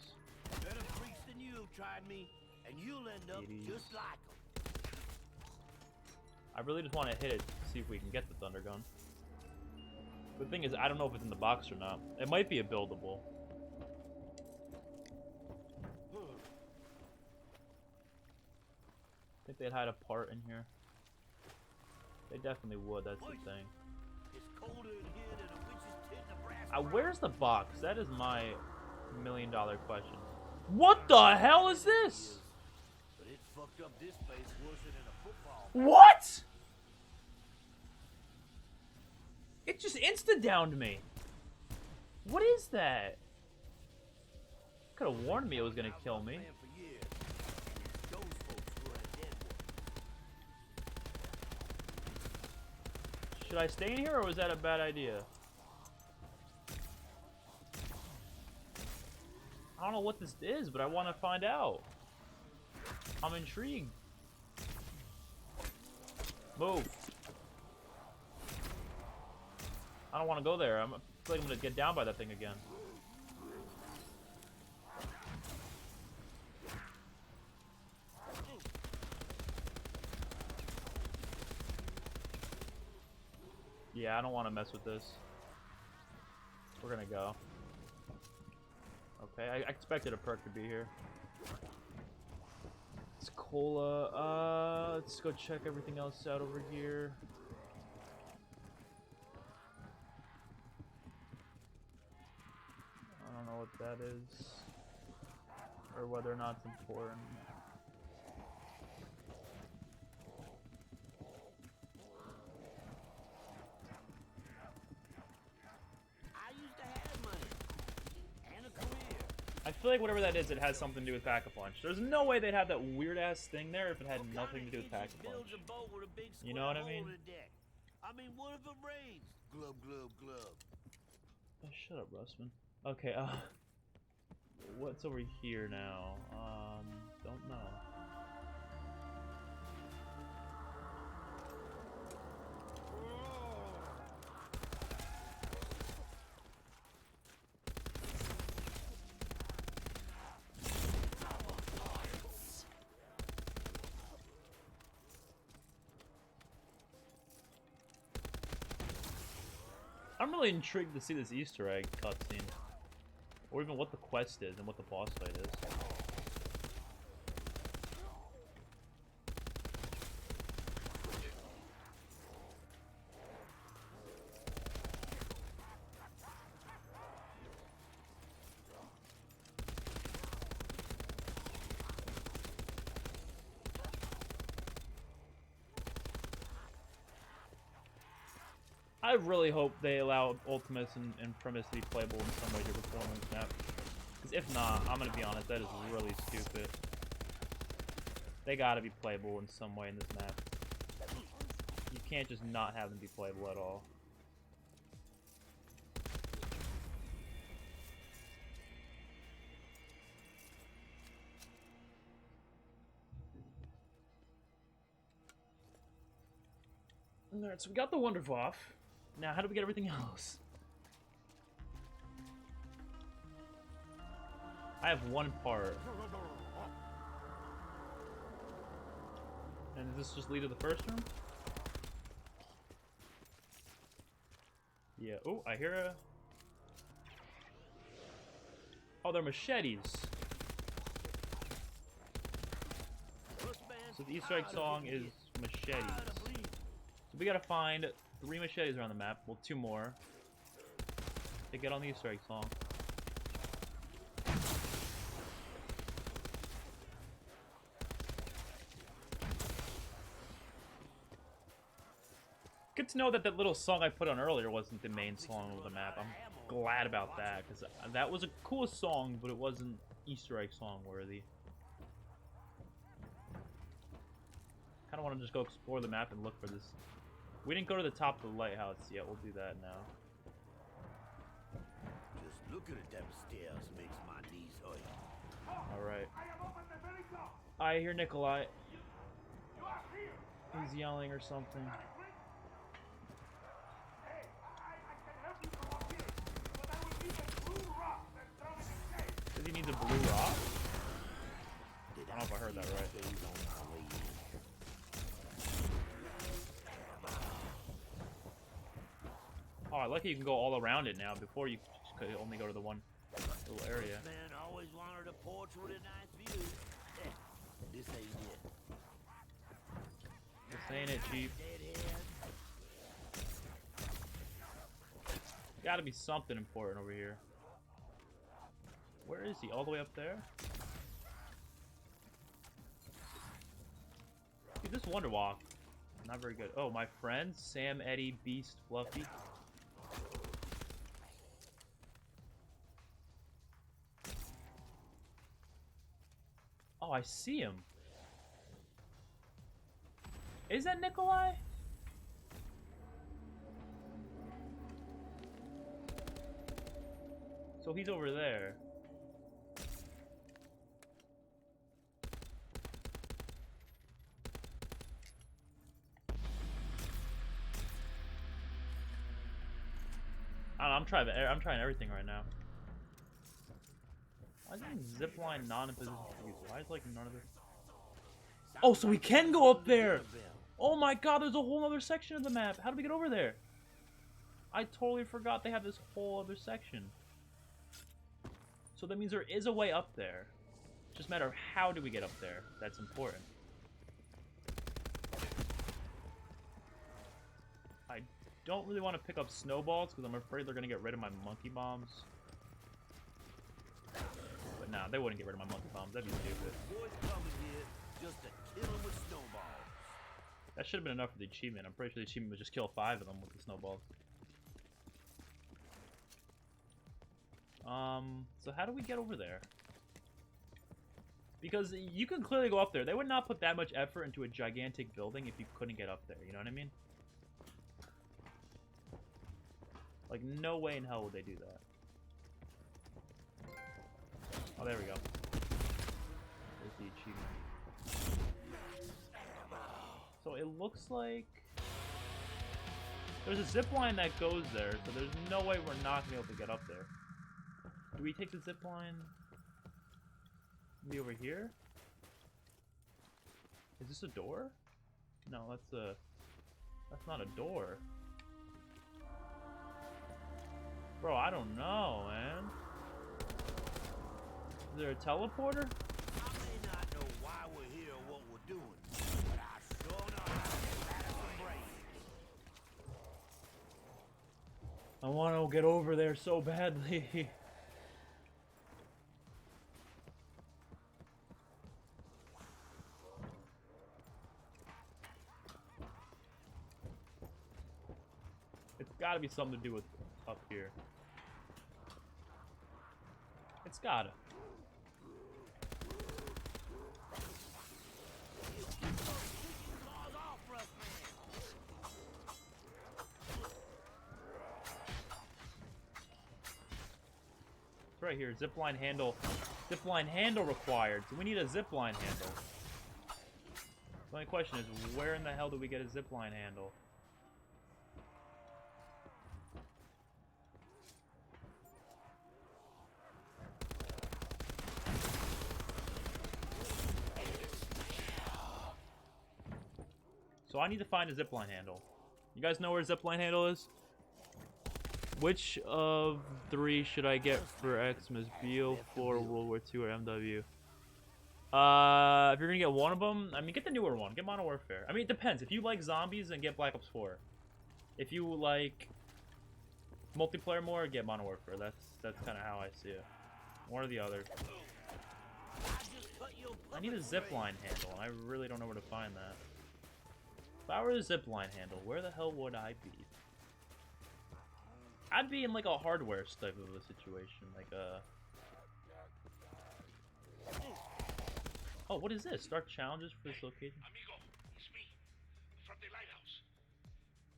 Better freaks than you tried me, and you'll end up 80s. just like them. I really just want to hit it to see if we can get the Thunder Gun. The thing is, I don't know if it's in the box or not. It might be a buildable. I think they'd hide a part in here. They definitely would, that's the thing. It's colder in here than a witch's tit in Nebraska. Where's the box? That is my million-dollar question. What the hell is this? But it fucked up this place worse than a football. What? It just insta-downed me. What is that? Could have warned me it was gonna kill me. Should I stay in here, or was that a bad idea? I don't know what this is, but I want to find out. I'm intrigued. Move. I don't want to go there. I feel like I'm going to get down by that thing again. Yeah, I don't want to mess with this. We're gonna go. Okay, I expected a perk to be here. It's cola. Let's go check everything else out over here. I don't know what that is, or whether or not it's important. I feel like whatever that is, it has something to do with Pack-a-Punch. There's no way they'd have that weird-ass thing there if it had nothing to do with Pack-a-Punch. You know what I mean? I mean, what if it rains? Glub, glub, glub. Oh, shut up, Russman. Okay, what's over here now? Don't know. I'm really intrigued to see this Easter egg cutscene, or even what the quest is and what the boss fight is. I really hope they allow Ultimus and Primus to be playable in some way to perform on this map. Because if not, I'm gonna be honest, that is really stupid. They gotta be playable in some way in this map. You can't just not have them be playable at all. Alright, so we got the Wonderwaff. Now, how do we get everything else? I have one part. And does this just lead to the first room? Yeah. Oh, I hear a... Oh, they're machetes. So the Easter egg song is machetes. So we gotta find 3 machetes around the map. Well, 2 more. To get on the Easter egg song. Good to know that that little song I put on earlier wasn't the main song of the map. I'm glad about that, because that was a cool song, but it wasn't Easter egg song worthy. Kind of want to just go explore the map and look for this. We didn't go to the top of the lighthouse yet. We'll do that now. Just looking at them stairs makes my knees hurt. Alright. I hear Nikolai. He's yelling or something. Does he need the blue rock? I don't know if I heard that right. Oh, I like how you can go all around it now. Before you could only go to the one little area. Man always wanted a porch with a nice view. This ain't it. This ain't it, Chief. Gotta be something important over here. Where is he? All the way up there? Dude, this Wonderwalk. Not very good. Oh, my friends? Sam, Eddie, Beast, Fluffy. Oh, I see him. Is that Nikolai? So he's over there. I don't know, I'm trying everything right now. Why is zipline not in position to use? Why is like none of this? Oh, so we can go up there! Oh my god, there's a whole other section of the map. How do we get over there? I totally forgot they have this whole other section. So that means there is a way up there. It's just a matter of how do we get up there. That's important. I don't really want to pick up snowballs because I'm afraid they're going to get rid of my monkey bombs. But nah, they wouldn't get rid of my monkey bombs. That'd be stupid. Just to kill him with snowballs. That should have been enough for the achievement. I'm pretty sure the achievement would just kill 5 of them with the snowballs. So how do we get over there? Because you can clearly go up there. They would not put that much effort into a gigantic building if you couldn't get up there. You know what I mean? Like, no way in hell would they do that. Oh, there we go. There's the achievement. So it looks like there's a zip line that goes there, so there's no way we're not gonna be able to get up there. Do we take the zip line? Maybe over here? Is this a door? No, that's not a door. Bro, I don't know, man. Is there a teleporter? I may not know why we're here or what we're doing, but I sure know how to get back some brains. I want to get over there so badly. It's gotta be something to do with up here. It's gotta. It's right here. Zipline handle. Zipline handle required. So we need a zipline handle. The only question is, where in the hell do we get a zipline handle? So I need to find a zipline handle. You guys know where a zipline handle is? Which of 3 should I get for Xmas? BO4, World War II, or MW? If you're gonna get one of them, I mean, get the newer one. Get Modern Warfare. I mean, it depends. If you like zombies, then get Black Ops 4. If you like multiplayer more, get Modern Warfare. That's kind of how I see it. One or the other. I need a zipline handle, and I really don't know where to find that. If I were a zipline handle, where the hell would I be? I'd be in like a hardware type of a situation, like a... Oh, what is this? Start challenges for this location? Amigo, it's me, from the lighthouse.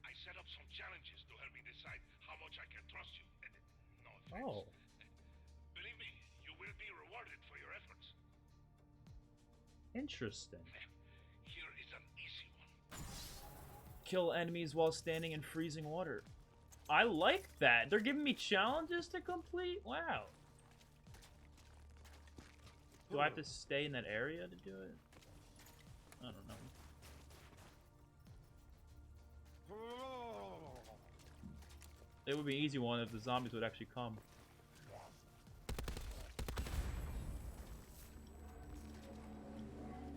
I set up some challenges to help me decide how much I can trust you, and no offense. Oh. Believe me, you will be rewarded for your efforts. Interesting. Here is an easy one. Kill enemies while standing in freezing water. I like that. They're giving me challenges to complete? Wow. Do I have to stay in that area to do it? I don't know. It would be an easy one if the zombies would actually come.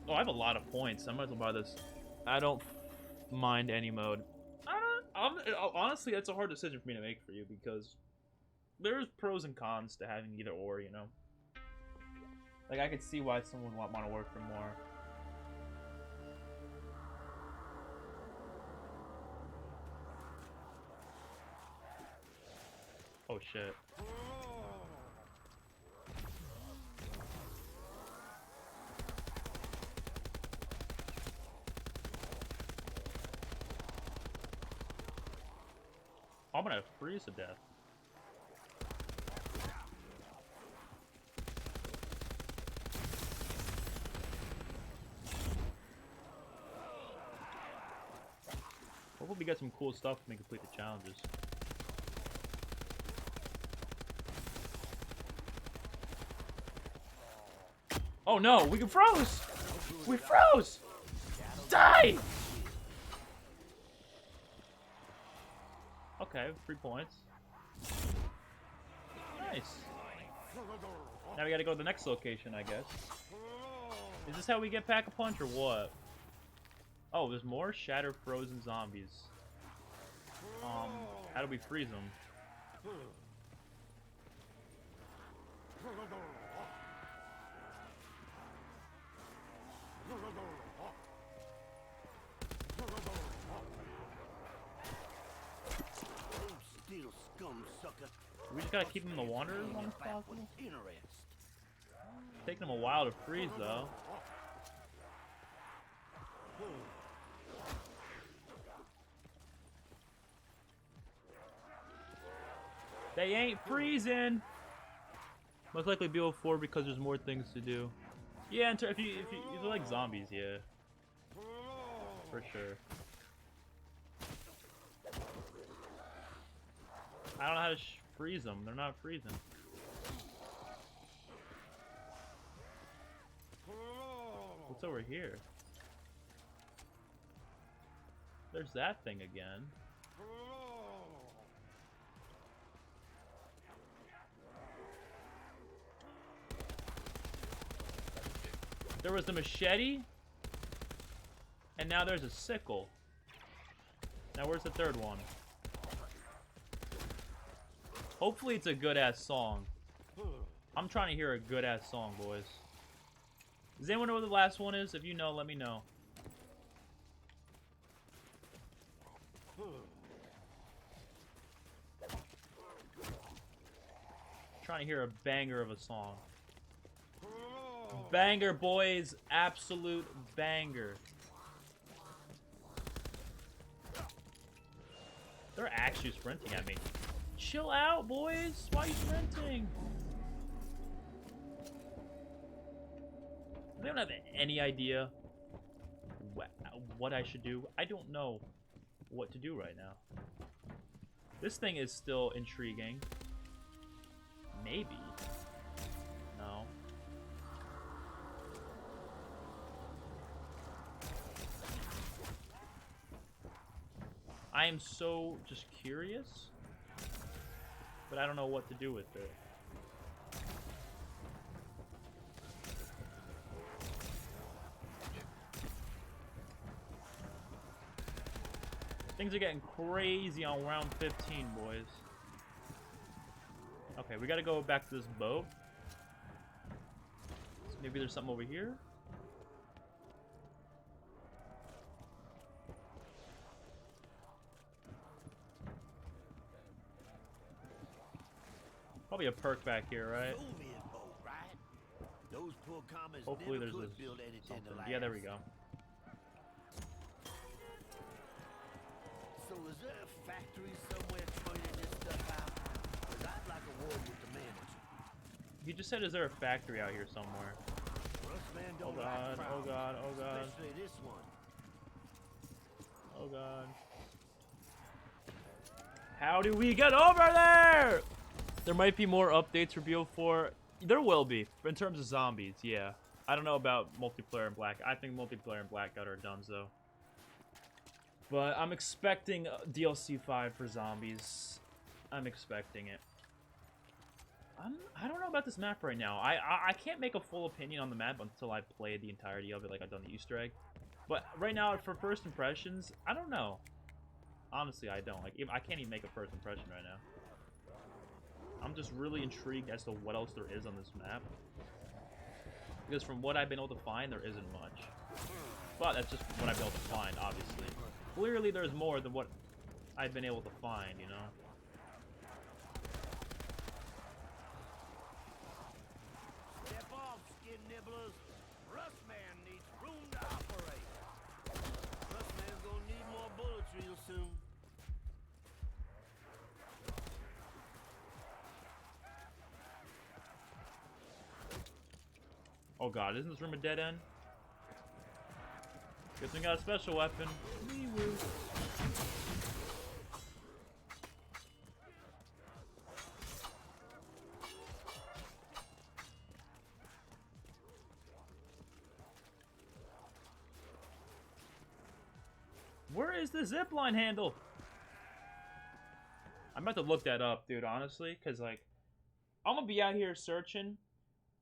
Oh, I have a lot of points. I might as well buy this. I don't mind any mode. Honestly, that's a hard decision for me to make for you because there's pros and cons to having either or, you know? Like, I could see why someone would want to work for more. Oh, shit. I'm gonna freeze to death. Hopefully we get some cool stuff when we complete the challenges. Oh no, we froze! We froze! Die! Okay, 3 points. Nice. Now we gotta go to the next location, I guess. Is this how we get Pack-a-Punch or what? Oh, there's more shattered frozen zombies. How do we freeze them? We just gotta keep them in the water as long as possible. Taking them a while to freeze, though. They ain't freezing. Most likely BO4 because there's more things to do. Yeah, if you like zombies, yeah, for sure. I don't know how to freeze them. They're not freezing. What's over here? There's that thing again. There was the machete, and now there's a sickle. Now where's the third one? Hopefully it's a good-ass song. I'm trying to hear a good-ass song, boys. Does anyone know what the last one is? If you know, let me know. trying to hear a banger of a song. Banger, boys. Absolute banger. They're actually sprinting at me. Chill out, boys. Why are you sprinting? They don't have any idea what I should do. I don't know what to do right now. This thing is still intriguing. Maybe. No. I am so just curious, but I don't know what to do with it. Things are getting crazy on round 15, boys. Okay, we gotta go back to this boat. So maybe there's something over here. Probably a perk back here, right? Hopefully there's something. Yeah, there we go. So is there a factory somewhere turning this stuff out? Because I'd like a word with the manager. He just said, is there a factory out here somewhere? Oh god, oh god, oh god. Especially this one. Oh god. How do we get over there? There might be more updates for BO4. There will be, in terms of zombies, yeah. I don't know about multiplayer and Black. I think multiplayer and Blackout are done, though. But I'm expecting DLC 5 for zombies. I'm expecting it. I don't know about this map right now. I can't make a full opinion on the map until I play the entirety of it, like I've done the Easter egg. But right now, for first impressions, I don't know. Honestly, I don't. Like, I can't even make a first impression right now. I'm just really intrigued as to what else there is on this map. Because from what I've been able to find, there isn't much. But that's just what I've been able to find, obviously. Clearly, there's more than what I've been able to find, you know? Step off, skin nibblers. Rustman needs room to operate. Rustman's gonna need more bullets real soon. Oh god, isn't this room a dead end? Guess we got a special weapon. Wee-woo. Where is the zipline handle? I'm about to look that up, dude, honestly, because, like, I'm gonna be out here searching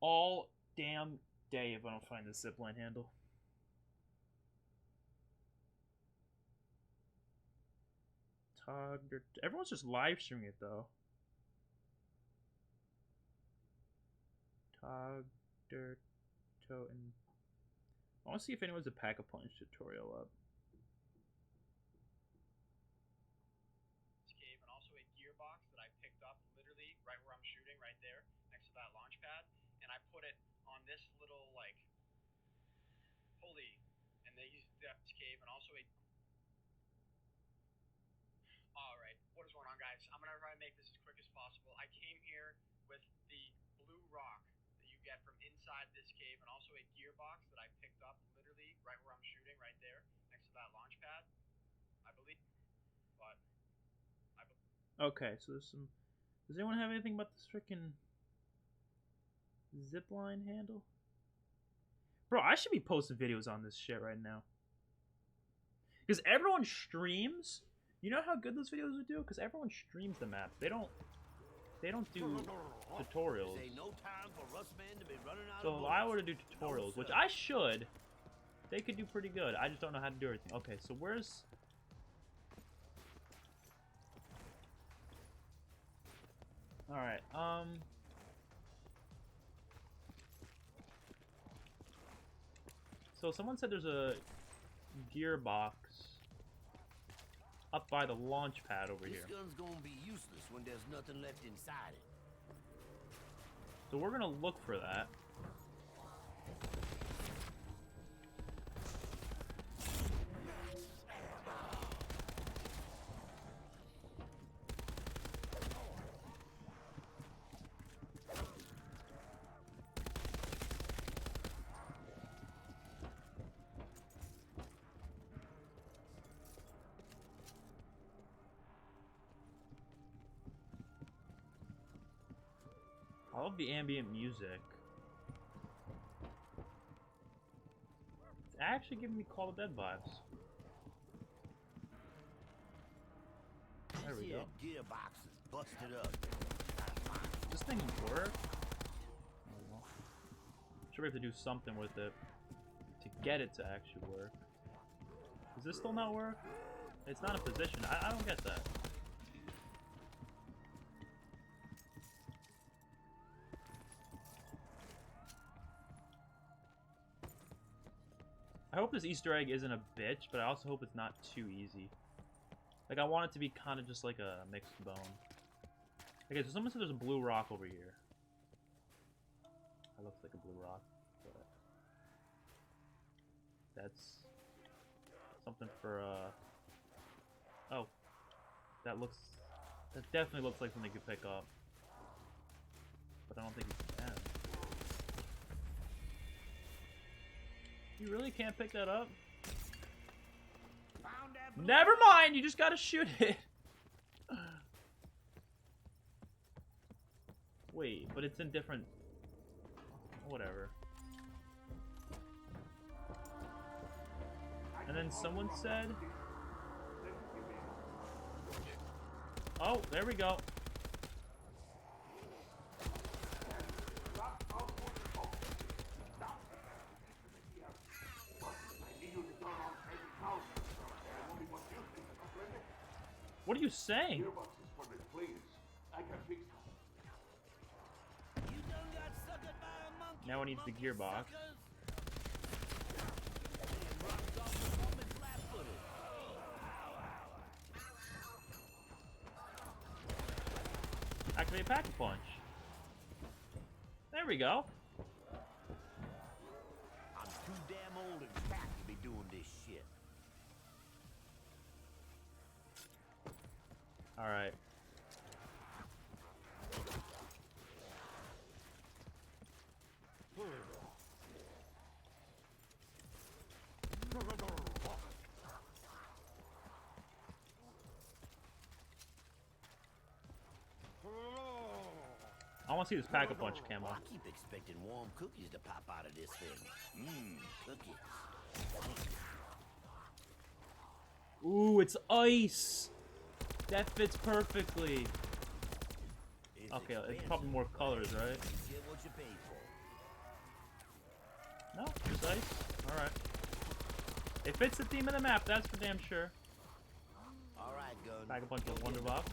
all damn day if I don't find the zipline handle. Everyone's just live streaming it though. Tag Der Toten. I want to see if anyone's a Pack-a-Punch tutorial up. Cave and also a gearbox that I picked up literally right where I'm shooting, right there next to that launch pad, and I put it on this little like pulley, and they used Depth's Cave and also a. Alright, what is going on, guys? I'm gonna try to make this as quick as possible. I came here with the blue rock that you get from inside this cave and also a gearbox that I picked up literally right where I'm shooting, right there next to that launch pad, I believe. But okay, so there's some. Does anyone have anything about this freaking zipline handle? Bro, I should be posting videos on this shit right now. Because everyone streams. You know how good those videos would do? Because everyone streams the map. They don't do tutorials. So if I were to do tutorials, which I should, they could do pretty good. I just don't know how to do everything. Okay, so where's... Alright, so someone said there's a gearbox up by the launch pad over here. This gun's gonna be useless when there's nothing left inside it. So we're gonna look for that. I love the ambient music. It's actually giving me Call of Dead vibes. There we go. Gearbox is busted up. Does this thing work? Oh, well. I'm sure we have to do something with it to get it to actually work. Does this still not work? It's not a position. I don't get that. I hope this Easter egg isn't a bitch, but I also hope it's not too easy. Like, I want it to be kind of just like a mixed bone. Okay, so someone said there's a blue rock over here. That looks like a blue rock, but that's something for, oh. That definitely looks like something you could pick up. But I don't think you can. You really can't pick that up? Never mind, you just gotta shoot it. Wait, but it's in different... Whatever. And then someone said... Oh, there we go. What are you saying? Now it needs the gearbox. Activate Pack-a-Punch. There we go. I'm too damn old and fat to be doing this shit. All right. I want to see this Pack-a-Punch camo. I keep expecting warm cookies to pop out of this thing. Cookies. Ooh, it's ice. That fits perfectly. Okay, it's probably more colors, right? Get what you pay for. No, just ice. All right. It fits the theme of the map. That's for damn sure. All right, gun. Pack-a-Punch with Wonder Box.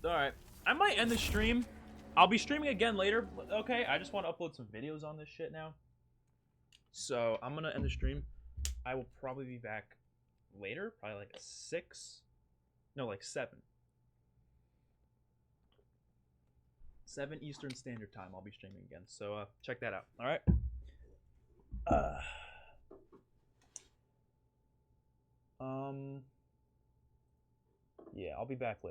Alright, I might end the stream. I'll be streaming again later, okay? I just want to upload some videos on this shit now. So, I'm going to end the stream. I will probably be back later, probably like 6. No, like 7. 7 Eastern Standard Time, I'll be streaming again. So, check that out, alright? Yeah, I'll be back later.